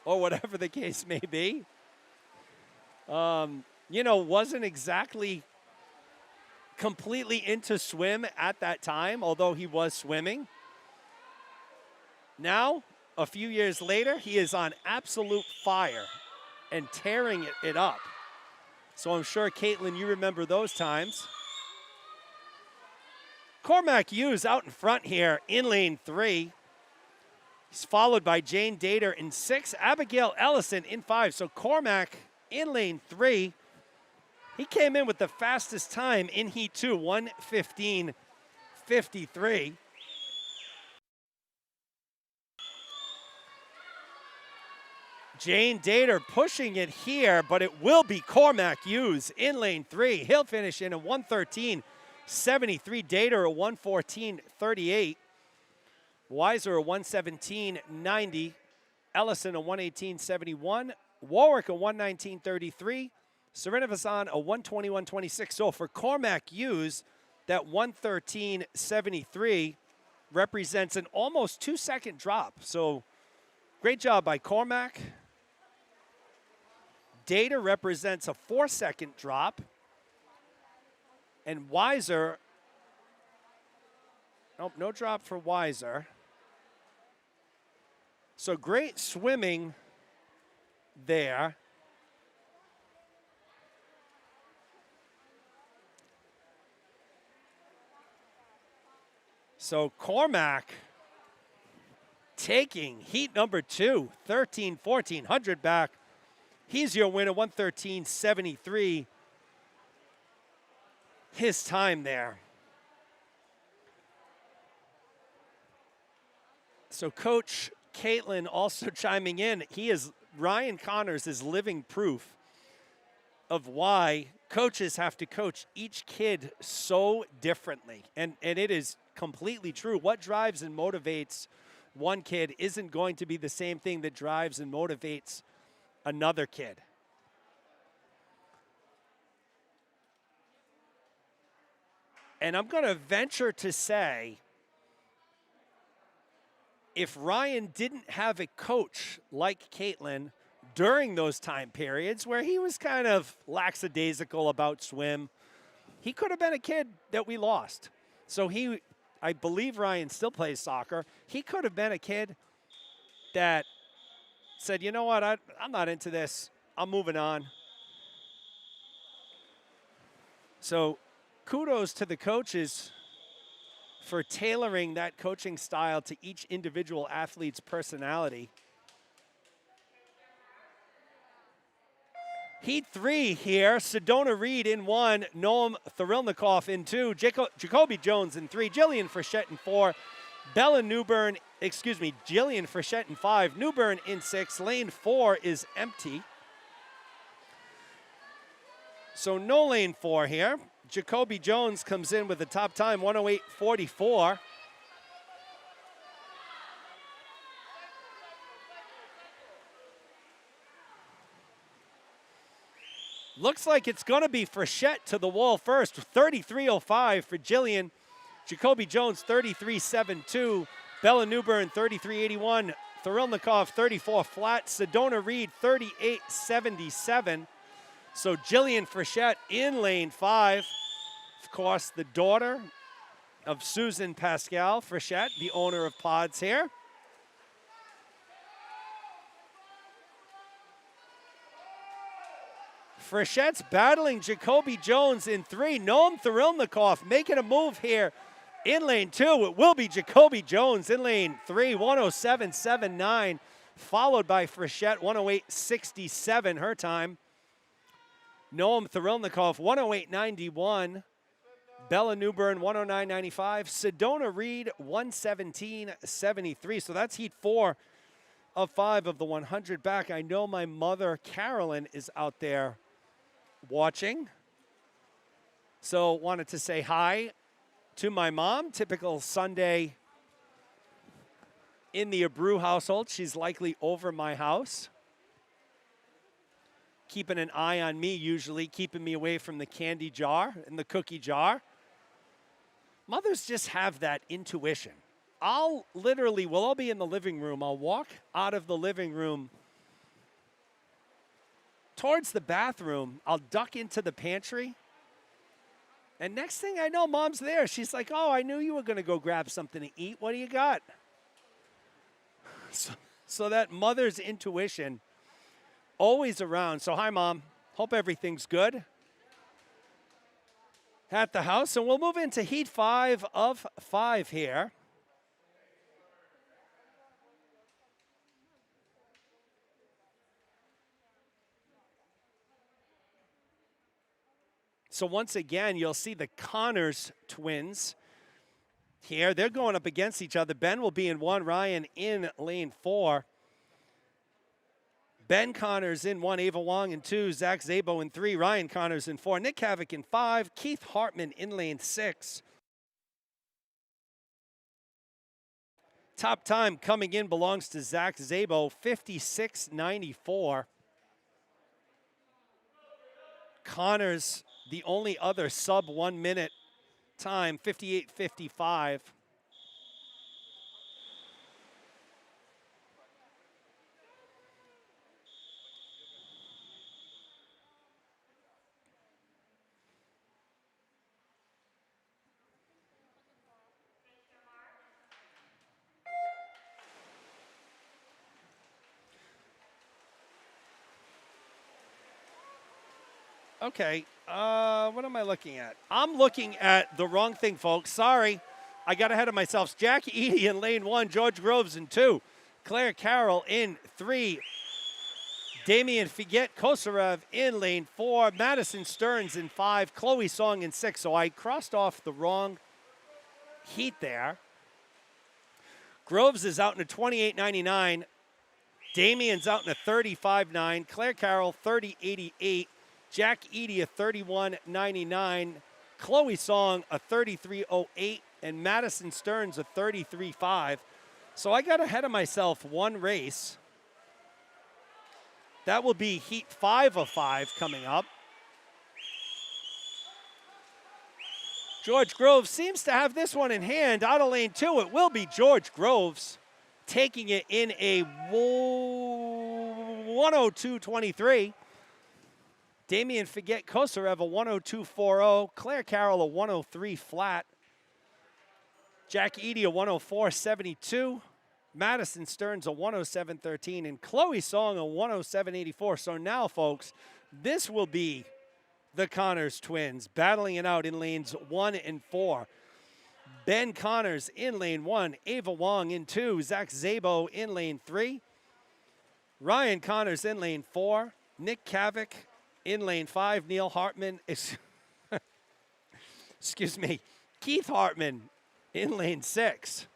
or whatever the case may be. You know, wasn't exactly completely into swim at that time, although he was swimming. Now, a few years later, he is on absolute fire and tearing it up. So I'm sure, Caitlin, you remember those times. Cormac Hughes out in front here in lane 3. He's followed by Jane Dater in 6, Abigail Ellison in 5. So Cormac in lane 3. He came in with the fastest time in Heat 2, 1:15.53. Jane Dater pushing it here, but it will be Cormac Hughes in lane 3. He'll finish in a 1:13.73. Dater a 1:14.38. Weiser a 1:17.90. Ellison a 1:18.71. Warwick a 1:19.33. Srinivasan a 1:21.26. So for Cormac Hughes, that 1:13.73 represents an almost 2-second drop. So great job by Cormac. Dater represents a 4-second drop. And Weiser, nope, no drop for Weiser. So great swimming there. So Cormac taking heat number 2, 13-14, 100 back. He's your winner, 1:13.73. His time there. So Coach Caitlin also chiming in. Ryan Connors is living proof of why coaches have to coach each kid so differently. And it is completely true. What drives and motivates one kid isn't going to be the same thing that drives and motivates another kid. And I'm going to venture to say, if Ryan didn't have a coach like Caitlin during those time periods where he was kind of lackadaisical about swim, he could have been a kid that we lost. So I believe Ryan still plays soccer. He could have been a kid that said, you know what, I'm not into this. I'm moving on. So kudos to the coaches for tailoring that coaching style to each individual athlete's personality. Heat 3 here, Sedona Reed in 1, Noam Thrilnikov in 2, Jacoby Jones in 3, Jillian Frechette in 4, Jillian Frechette in 5, Newbern in 6, lane 4 is empty. So no lane 4 here. Jacoby Jones comes in with the top time, 108.44. Looks like it's going to be Frechette to the wall first. 33.05 for Jillian. Jacoby Jones, 33.72. Bella Newbern, 33.81. Thrilnikov, 34 flat. Sedona Reed, 38.77. So Jillian Frechette in lane 5. Of course, the daughter of Susan Pascal Frechette, the owner of Pods here. Frechette's battling Jacoby Jones in 3. Noam Thrilnikov making a move here in lane 2. It will be Jacoby Jones in lane 3, 107.79, followed by Frechette, 108.67 her time. Noam Thrilnikov, 108.91. Bella Newbern, 109.95. Sedona Reed, 117.73. So that's heat 4 of 5 of the 100 back. I know my mother, Carolyn, is out there watching. So wanted to say hi to my mom. Typical Sunday in the Abreu household. She's likely over my house, keeping an eye on me usually, keeping me away from the candy jar and the cookie jar. Mothers just have that intuition. We'll all be in the living room. I'll walk out of the living room towards the bathroom. I'll duck into the pantry. And next thing I know, Mom's there. She's like, oh, I knew you were going to go grab something to eat. What do you got? So that mother's intuition, always around. So hi, Mom. Hope everything's good at the house. And we'll move into heat 5 of 5 here. So once again, you'll see the Connors twins here. They're going up against each other. Ben will be in 1, Ryan in lane 4. Ben Connors in 1, Ava Wong in 2, Zach Zabo in 3, Ryan Connors in 4, Nick Havoc in 5, Keith Hartman in lane 6. Top time coming in belongs to Zach Zabo, 56.94. Connors, the only other sub 1 minute time, 58.55. Okay, what am I looking at? I'm looking at the wrong thing, folks. Sorry, I got ahead of myself. Jack Eady in lane 1, George Groves in 2, Claire Carroll in 3, Damian Figet-Kosarev in lane 4, Madison Stearns in 5, Chloe Song in 6. So I crossed off the wrong heat there. Groves is out in a 28.99. Damian's out in a 35.9. Claire Carroll, 30.88. Jack Eady, a 31.99. Chloe Song, a 33.08. And Madison Stearns, a 33.5. So I got ahead of myself one race. That will be heat 5 of 5 coming up. George Groves seems to have this one in hand. Out of lane 2, it will be George Groves taking it in a 102.23. Damian Figet-Kosarev, a 102.40. Claire Carroll, a 103 flat. Jack Eady, a 104.72. Madison Stearns a 107.13, and Chloe Song a 107.84. So now, folks, this will be the Connors twins battling it out in lanes 1 and 4. Ben Connors in lane 1, Ava Wong in 2, Zach Zabo in lane 3, Ryan Connors in lane 4, Nick Kavik in lane 5, Neil Hartman, excuse me, Keith Hartman in lane 6.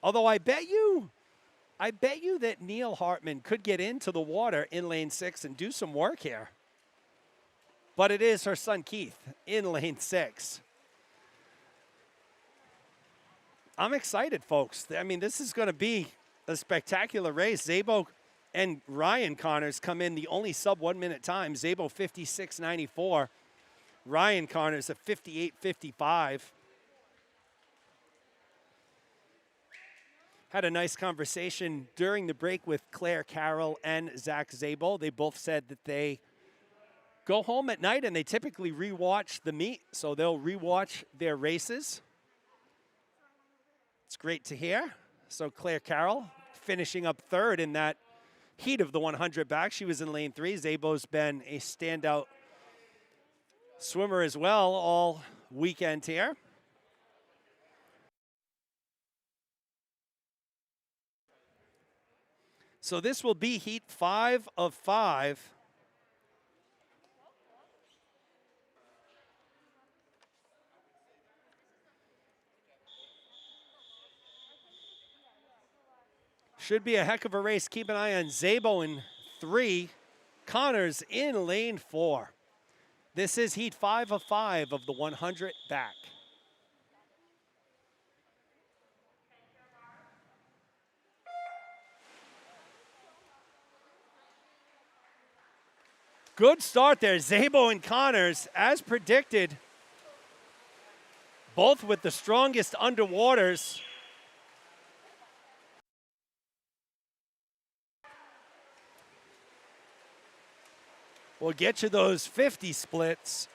Although I bet you that Neil Hartman could get into the water in lane 6 and do some work here. But it is her son Keith in lane 6. I'm excited, folks. I mean, this is going to be a spectacular race. Zabo and Ryan Connors come in the only sub 1 minute time. Zabo 56.94. Ryan Connors at 58.55. Had a nice conversation during the break with Claire Carroll and Zach Zabo. They both said that they go home at night and they typically rewatch the meet, so they'll rewatch their races. It's great to hear. So Claire Carroll finishing up third in that heat of the 100 back. She was in lane 3. Zabo's been a standout swimmer as well all weekend here. So this will be heat 5 of 5. Should be a heck of a race. Keep an eye on Zabo in 3. Connors in lane 4. This is heat 5 of 5 of the 100 back. Good start there. Zabo and Connors, as predicted, both with the strongest underwaters. We'll get you those 50 splits.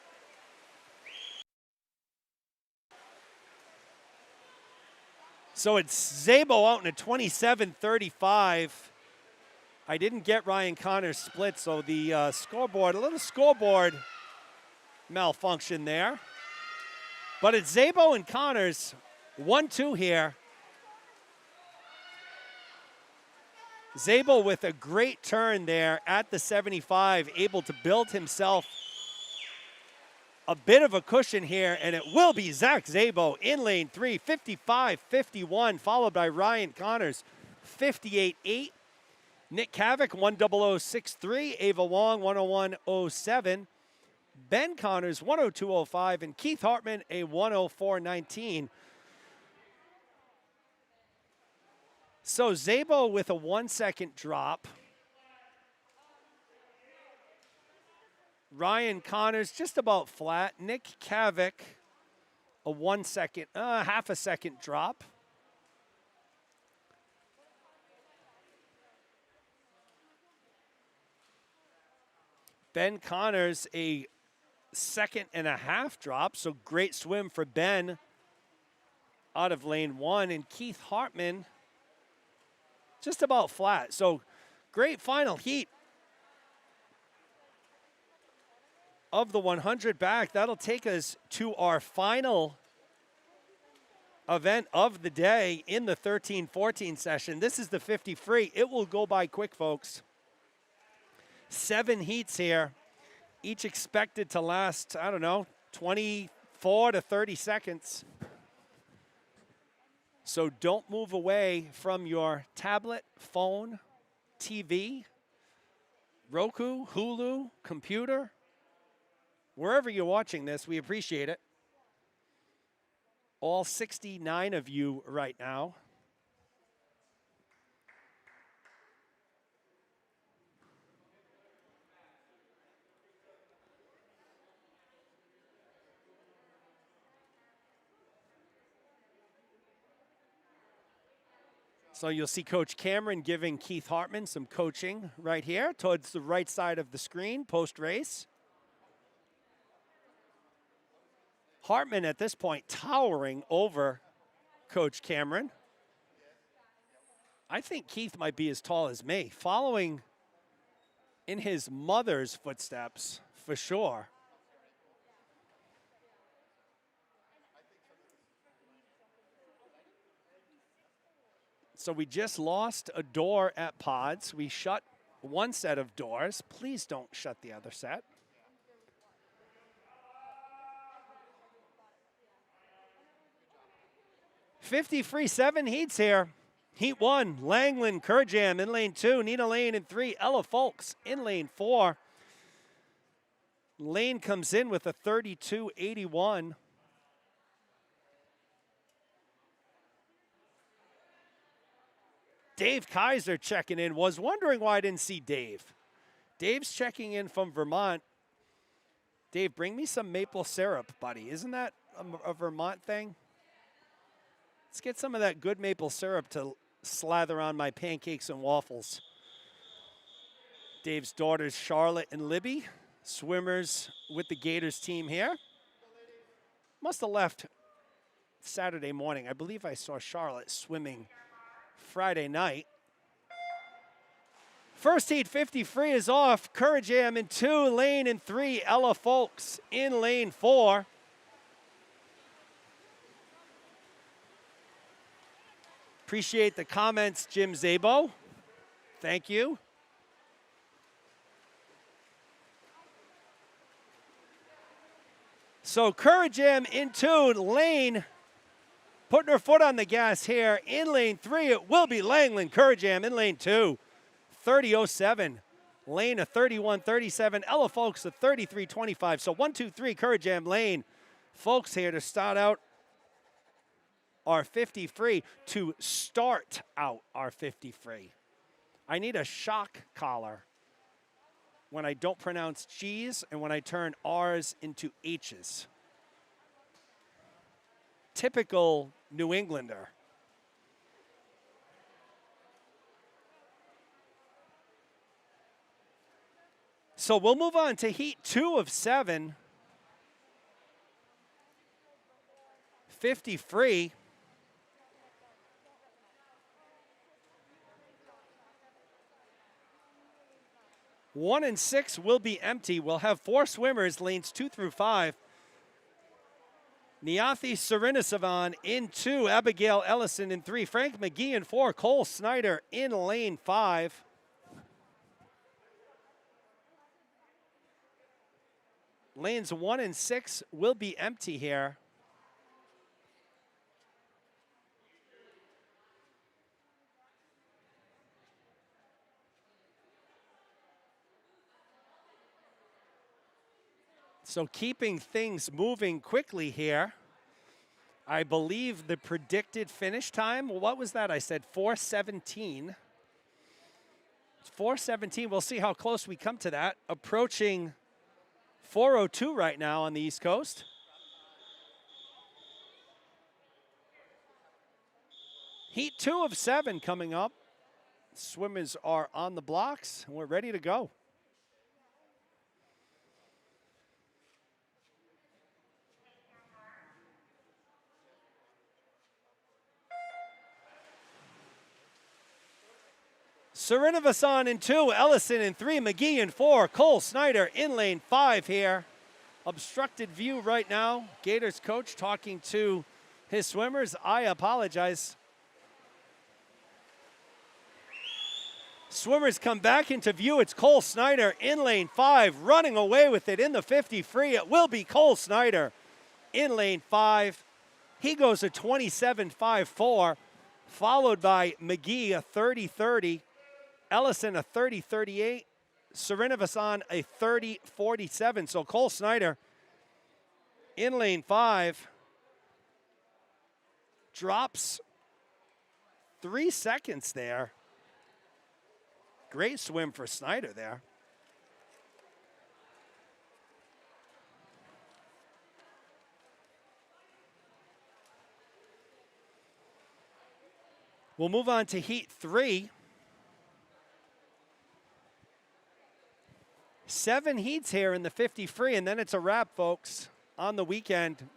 So it's Zabo out in a 27.35. I didn't get Ryan Connors split, so the scoreboard, a little scoreboard malfunction there. But it's Zabo and Connors, 1-2 here. Zabo with a great turn there at the 75, able to build himself a bit of a cushion here, and it will be Zach Zabo in lane 3, 55.51, followed by Ryan Connors, 58.8. Nick Kavik, 100.63. Ava Wong, 101.07. Ben Connors, 102.05. And Keith Hartman, a 104.19. So Zabo with a 1 second drop. Ryan Connors just about flat. Nick Kavik, a 1 second, half a second drop. Ben Connors, a 1.5 drop, so great swim for Ben out of lane 1. And Keith Hartman, just about flat. So great final heat of the 100 back. That'll take us to our final event of the day in the 13-14 session. This is the 50 free. It will go by quick, folks. 7 heats here, each expected to last, 24 to 30 seconds. So don't move away from your tablet, phone, TV, Roku, Hulu, computer, wherever you're watching this. We appreciate it. All 69 of you right now. So you'll see Coach Cameron giving Keith Hartman some coaching right here towards the right side of the screen post-race. Hartman at this point towering over Coach Cameron. I think Keith might be as tall as me, following in his mother's footsteps for sure. So we just lost a door at Pods. We shut one set of doors. Please don't shut the other set. $50 free 7 heats here. Heat 1, Langland, Kurjam in lane 2, Nina Lane in 3, Ella Folks in lane 4. Lane comes in with a 32.81. Dave Kaiser checking in. Was wondering why I didn't see Dave. Dave's checking in from Vermont. Dave, bring me some maple syrup, buddy. Isn't that a Vermont thing? Let's get some of that good maple syrup to slather on my pancakes and waffles. Dave's daughters, Charlotte and Libby, swimmers with the Gators team here. Must have left Saturday morning. I believe I saw Charlotte swimming Friday night. First heat 50 free is off. Kurajam in 2, Lane in 3, Ella Folks in lane 4. Appreciate the comments, Jim Zabo. Thank you. So Kurajam in 2, Lane putting her foot on the gas here. In lane 3, it will be Langland. Kurajam in lane 2, 30.07. Lane a 31.37. Ella Folks a 33.25. So 1, 2, 3, Kurajam, Lane. Folks here to start out our 50 free, to start out our 50 free. I need a shock collar when I don't pronounce G's and when I turn R's into H's. Typical New Englander. So we'll move on to heat 2 of 7. 50 free. 1 and 6 will be empty. We'll have 4 swimmers, lanes 2 through 5. Niathi Serenisavan in 2, Abigail Ellison in 3, Frank McGee in 4, Cole Snyder in lane 5. Lanes 1 and 6 will be empty here. So keeping things moving quickly here. I believe the predicted finish time, what was that? I said 4:17. It's 4:17. We'll see how close we come to that. Approaching 4:02 right now on the East Coast. Heat 2 of 7 coming up. Swimmers are on the blocks, and we're ready to go. Srinivasan in 2, Ellison in 3, McGee in 4, Cole Snyder in lane 5 here. Obstructed view right now. Gators coach talking to his swimmers. I apologize. Swimmers come back into view. It's Cole Snyder in lane 5, running away with it in the 50 free. It will be Cole Snyder in lane 5. He goes a 27.54, followed by McGee, a 30.30. Ellison, a 30.38. Srinivasan, a 30.47. So Cole Snyder in lane 5 drops 3 seconds there. Great swim for Snyder there. We'll move on to heat 3. 7 heats here in the 50 free, and then it's a wrap, folks, on the weekend.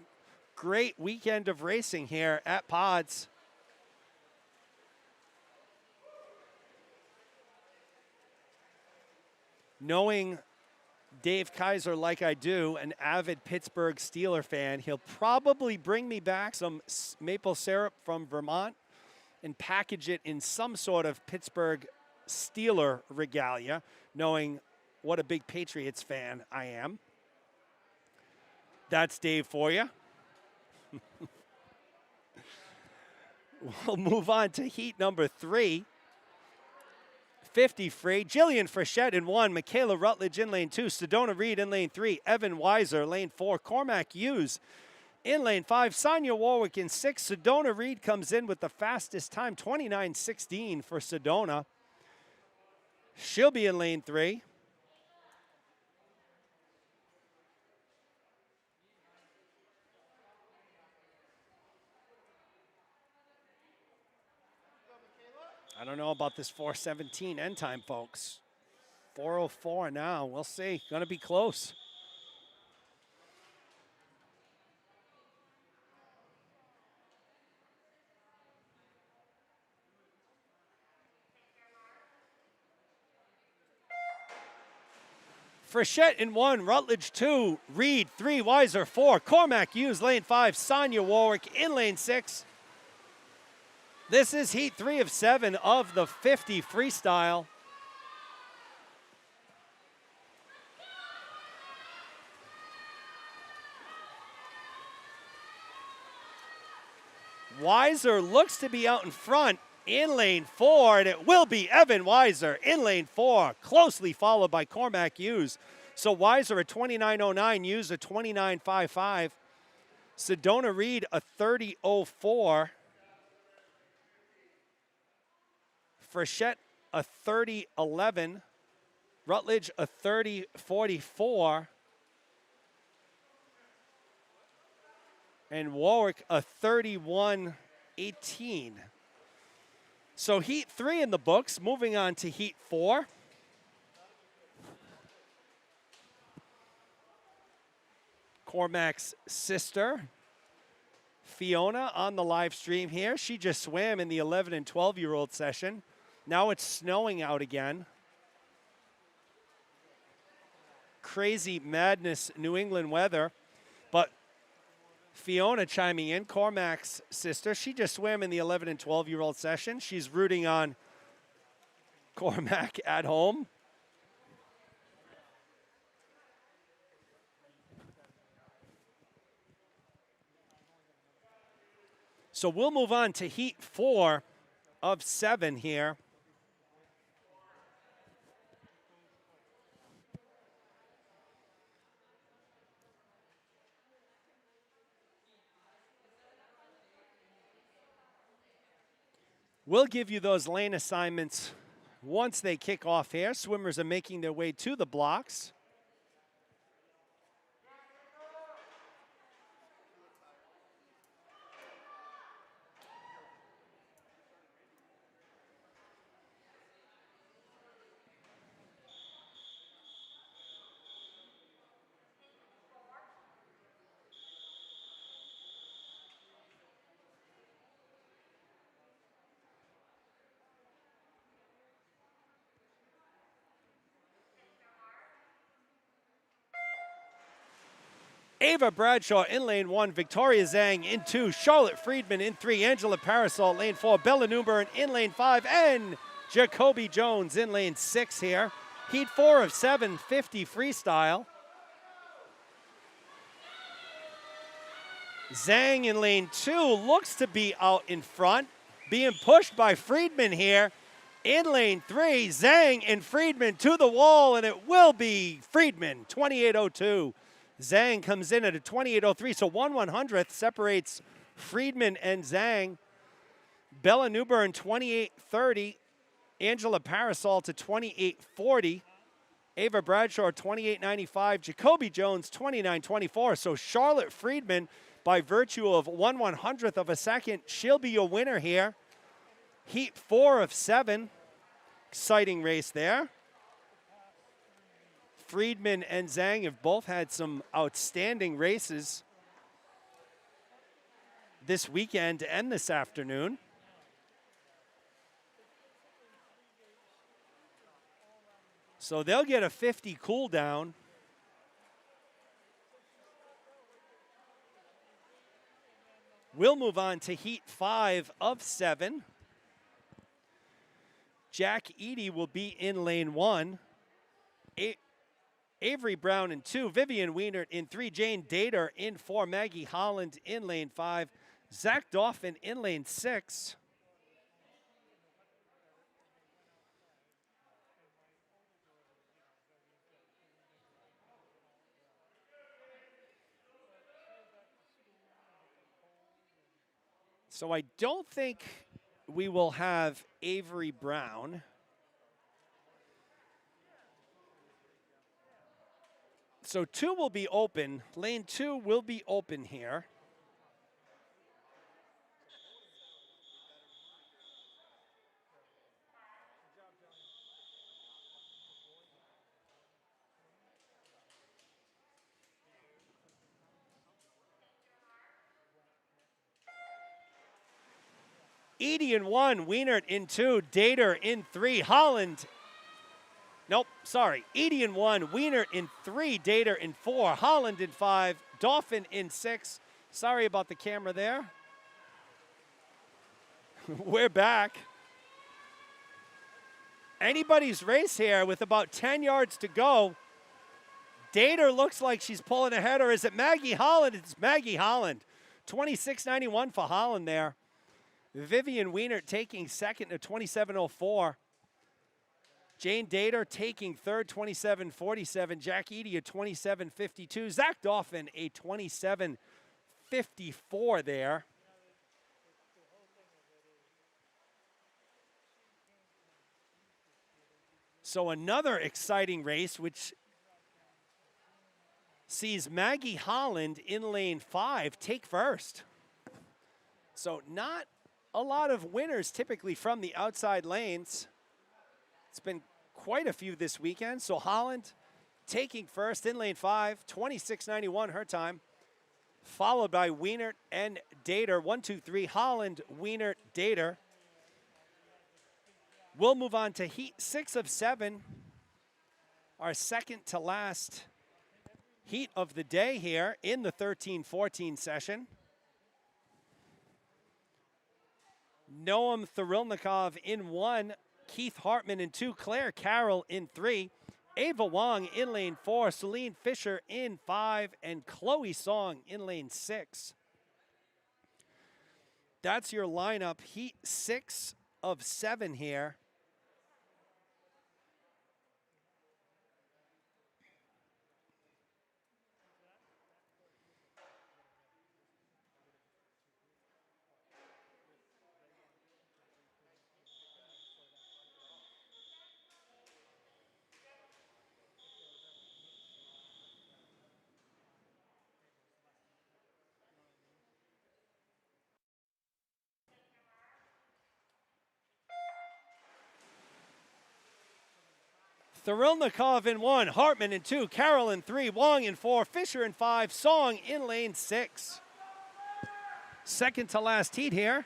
Great weekend of racing here at Pods. Knowing Dave Kaiser like I do, an avid Pittsburgh Steeler fan, he'll probably bring me back some maple syrup from Vermont and package it in some sort of Pittsburgh Steeler regalia, knowing what a big Patriots fan I am. That's Dave for you. We'll move on to heat number 3. 50 free. Jillian Frechette in 1. Michaela Rutledge in lane 2. Sedona Reed in lane 3. Evan Weiser, lane 4. Cormac Hughes in lane 5. Sonia Warwick in 6. Sedona Reed comes in with the fastest time, 29:16 for Sedona. She'll be in lane 3. I don't know about this 4:17 end time, folks. 4:04 now. We'll see. Going to be close. Frechette in 1, Rutledge 2, Reed 3, Weiser 4, Cormac Hughes lane 5, Sonia Warwick in lane 6. This is heat 3 of 7 of the 50 freestyle. Weiser looks to be out in front in lane 4, and it will be Evan Weiser in lane 4, closely followed by Cormac Hughes. So Weiser at 29:09, Hughes at 29:55. Sedona Reed a 30:04. Frechette a 30:11. Rutledge a 30:44. And Warwick a 31:18. So heat 3 in the books. Moving on to heat 4. Cormac's sister, Fiona, on the live stream here. She just swam in the 11 and 12-year-old session. Now it's snowing out again. Crazy madness New England weather. But Fiona chiming in, Cormac's sister. She just swam in the 11 and 12-year-old session. She's rooting on Cormac at home. So we'll move on to heat 4 of 7 here. We'll give you those lane assignments once they kick off here. Swimmers are making their way to the blocks. Ava Bradshaw in lane 1, Victoria Zhang in 2, Charlotte Friedman in 3, Angela Parasol lane 4, Bella Newburn in lane 5, and Jacoby Jones in lane 6 here. Heat 4 of 7, 50 freestyle. Zhang in lane 2 looks to be out in front, being pushed by Friedman here. In lane 3, Zhang and Friedman to the wall, and it will be Friedman, 28:02. Zhang comes in at a 28:03, so 1/100th separates Friedman and Zhang. Bella Newburn, 28:30. Angela Parasol to 28:40. Ava Bradshaw, 28:95. Jacoby Jones, 29:24. So Charlotte Friedman, by virtue of 1/100th of a second, she'll be your winner here. Heat 4 of 7. Exciting race there. Friedman and Zhang have both had some outstanding races this weekend and this afternoon. So they'll get a 50 cool down. We'll move on to heat 5 of 7. Jack Eady will be in lane 1. Avery Brown in 2. Vivian Wienert in 3. Jane Dater in 4. Maggie Holland in lane 5. Zach Dauphin in lane 6. So I don't think we will have Avery Brown. So 2 will be open. Lane 2 will be open here. Eady in 1, Wienert in 2, Dater in 3, Holland. Nope, sorry. Eady in 1, Wienert in 3, Dater in 4, Holland in 5, Dauphin in 6. Sorry about the camera there. We're back. Anybody's race here with about 10 yards to go. Dater looks like she's pulling ahead, or is it Maggie Holland? It's Maggie Holland. 26.91 for Holland there. Vivian Wienert taking second at 27.04. Jane Dater taking third, 27.47. Jack Eady at 27.52. Zach Dauphin a 27.54 there. So another exciting race, which sees Maggie Holland in lane 5 take first. So not a lot of winners typically from the outside lanes. It's been quite a few this weekend. So Holland taking first in lane 5, 26.91 her time, followed by Wienert and Dater. 1, 2, 3, Holland, Wienert, Dater. We'll move on to heat 6 of 7, our second to last heat of the day here in the 13-14 session. Noam Thurilnikov in 1, Keith Hartman in 2, Claire Carroll in 3, Ava Wong in lane 4, Celine Fisher in 5, and Chloe Song in lane 6. That's your lineup, heat 6 of 7 here. Thurilnikov in 1, Hartman in 2, Carroll in 3, Wong in 4, Fisher in 5, Song in lane 6. Second to last heat here.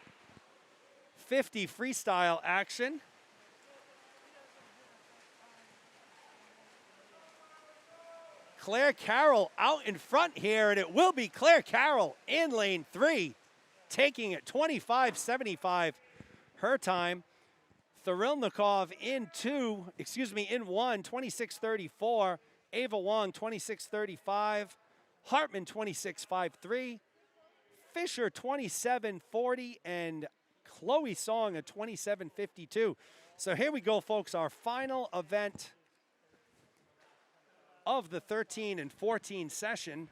50 freestyle action. Claire Carroll out in front here, and it will be Claire Carroll in lane 3, taking it 25.75 her time. Thurilnikov in 1, 26.34. Ava Wong, 26.35. Hartman, 26.53. Fisher, 27.40. And Chloe Song, at 27.52. So here we go, folks, our final event of the 13 and 14 session.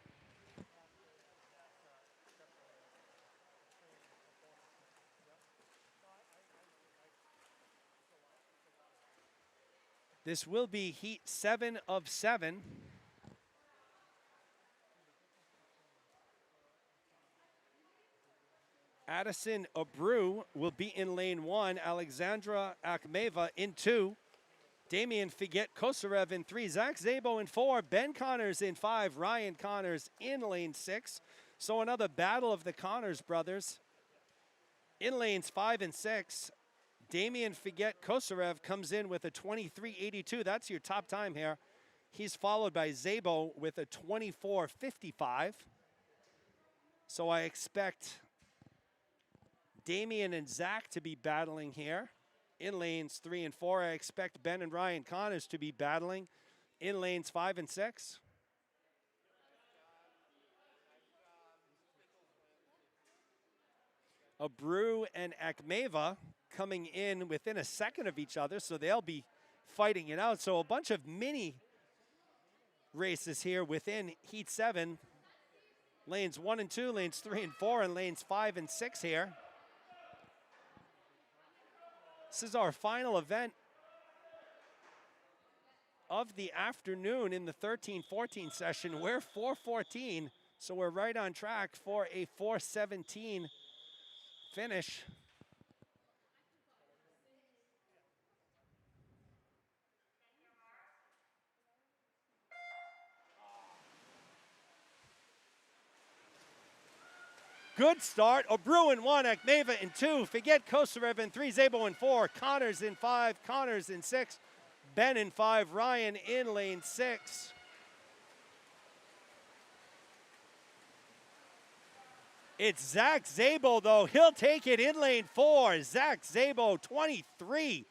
This will be heat 7 of 7. Addison Abreu will be in lane 1. Alexandra Akhmeva in 2. Damian Figet Kosarev in 3. Zach Zabo in 4. Ben Connors in 5. Ryan Connors in lane 6. So another battle of the Connors brothers. In lanes 5 and 6. Damian Figet Kosarev comes in with a 23.82. That's your top time here. He's followed by Szabo with a 24.55. So I expect Damian and Zach to be battling here in lanes 3 and 4. I expect Ben and Ryan Connors to be battling in lanes 5 and 6. Abreu and Akmeva coming in within a second of each other, so they'll be fighting it out. So a bunch of mini races here within Heat 7. Lanes 1 and 2, lanes 3 and 4, and lanes 5 and 6 here. This is our final event of the afternoon in the 13-14 session. We're 4:14, so we're right on track for a 4:17 finish. Good start. Abreu in 1, Akmeva in 2, Figet Kosarev in 3, Szabo in 4, Connors in 5, Connors in 6, Ben in 5, Ryan in lane 6. It's Zach Szabo, though. He'll take it in lane 4. Zach Szabo, 23-25.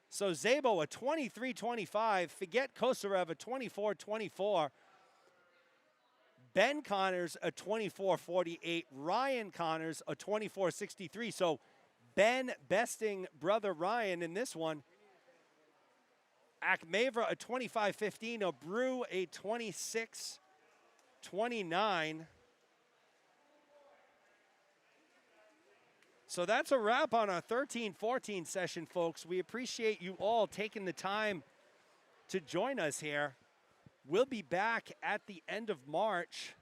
So Szabo a 23-25. Figet Kosarev a 24-24. Ben Connors a 24-48. Ryan Connors a 24-63. So Ben besting brother Ryan in this one. Akmeva a 25-15. Abreu a 26-29. So that's a wrap on our 13-14 session, folks. We appreciate you all taking the time to join us here. We'll be back at the end of March.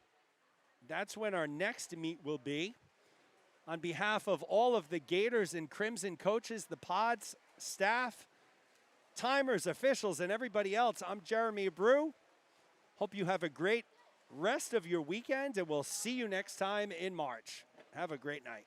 That's when our next meet will be. On behalf of all of the Gators and Crimson coaches, the pods, staff, timers, officials, and everybody else, I'm Jeremy Abreu. Hope you have a great rest of your weekend, and we'll see you next time in March. Have a great night.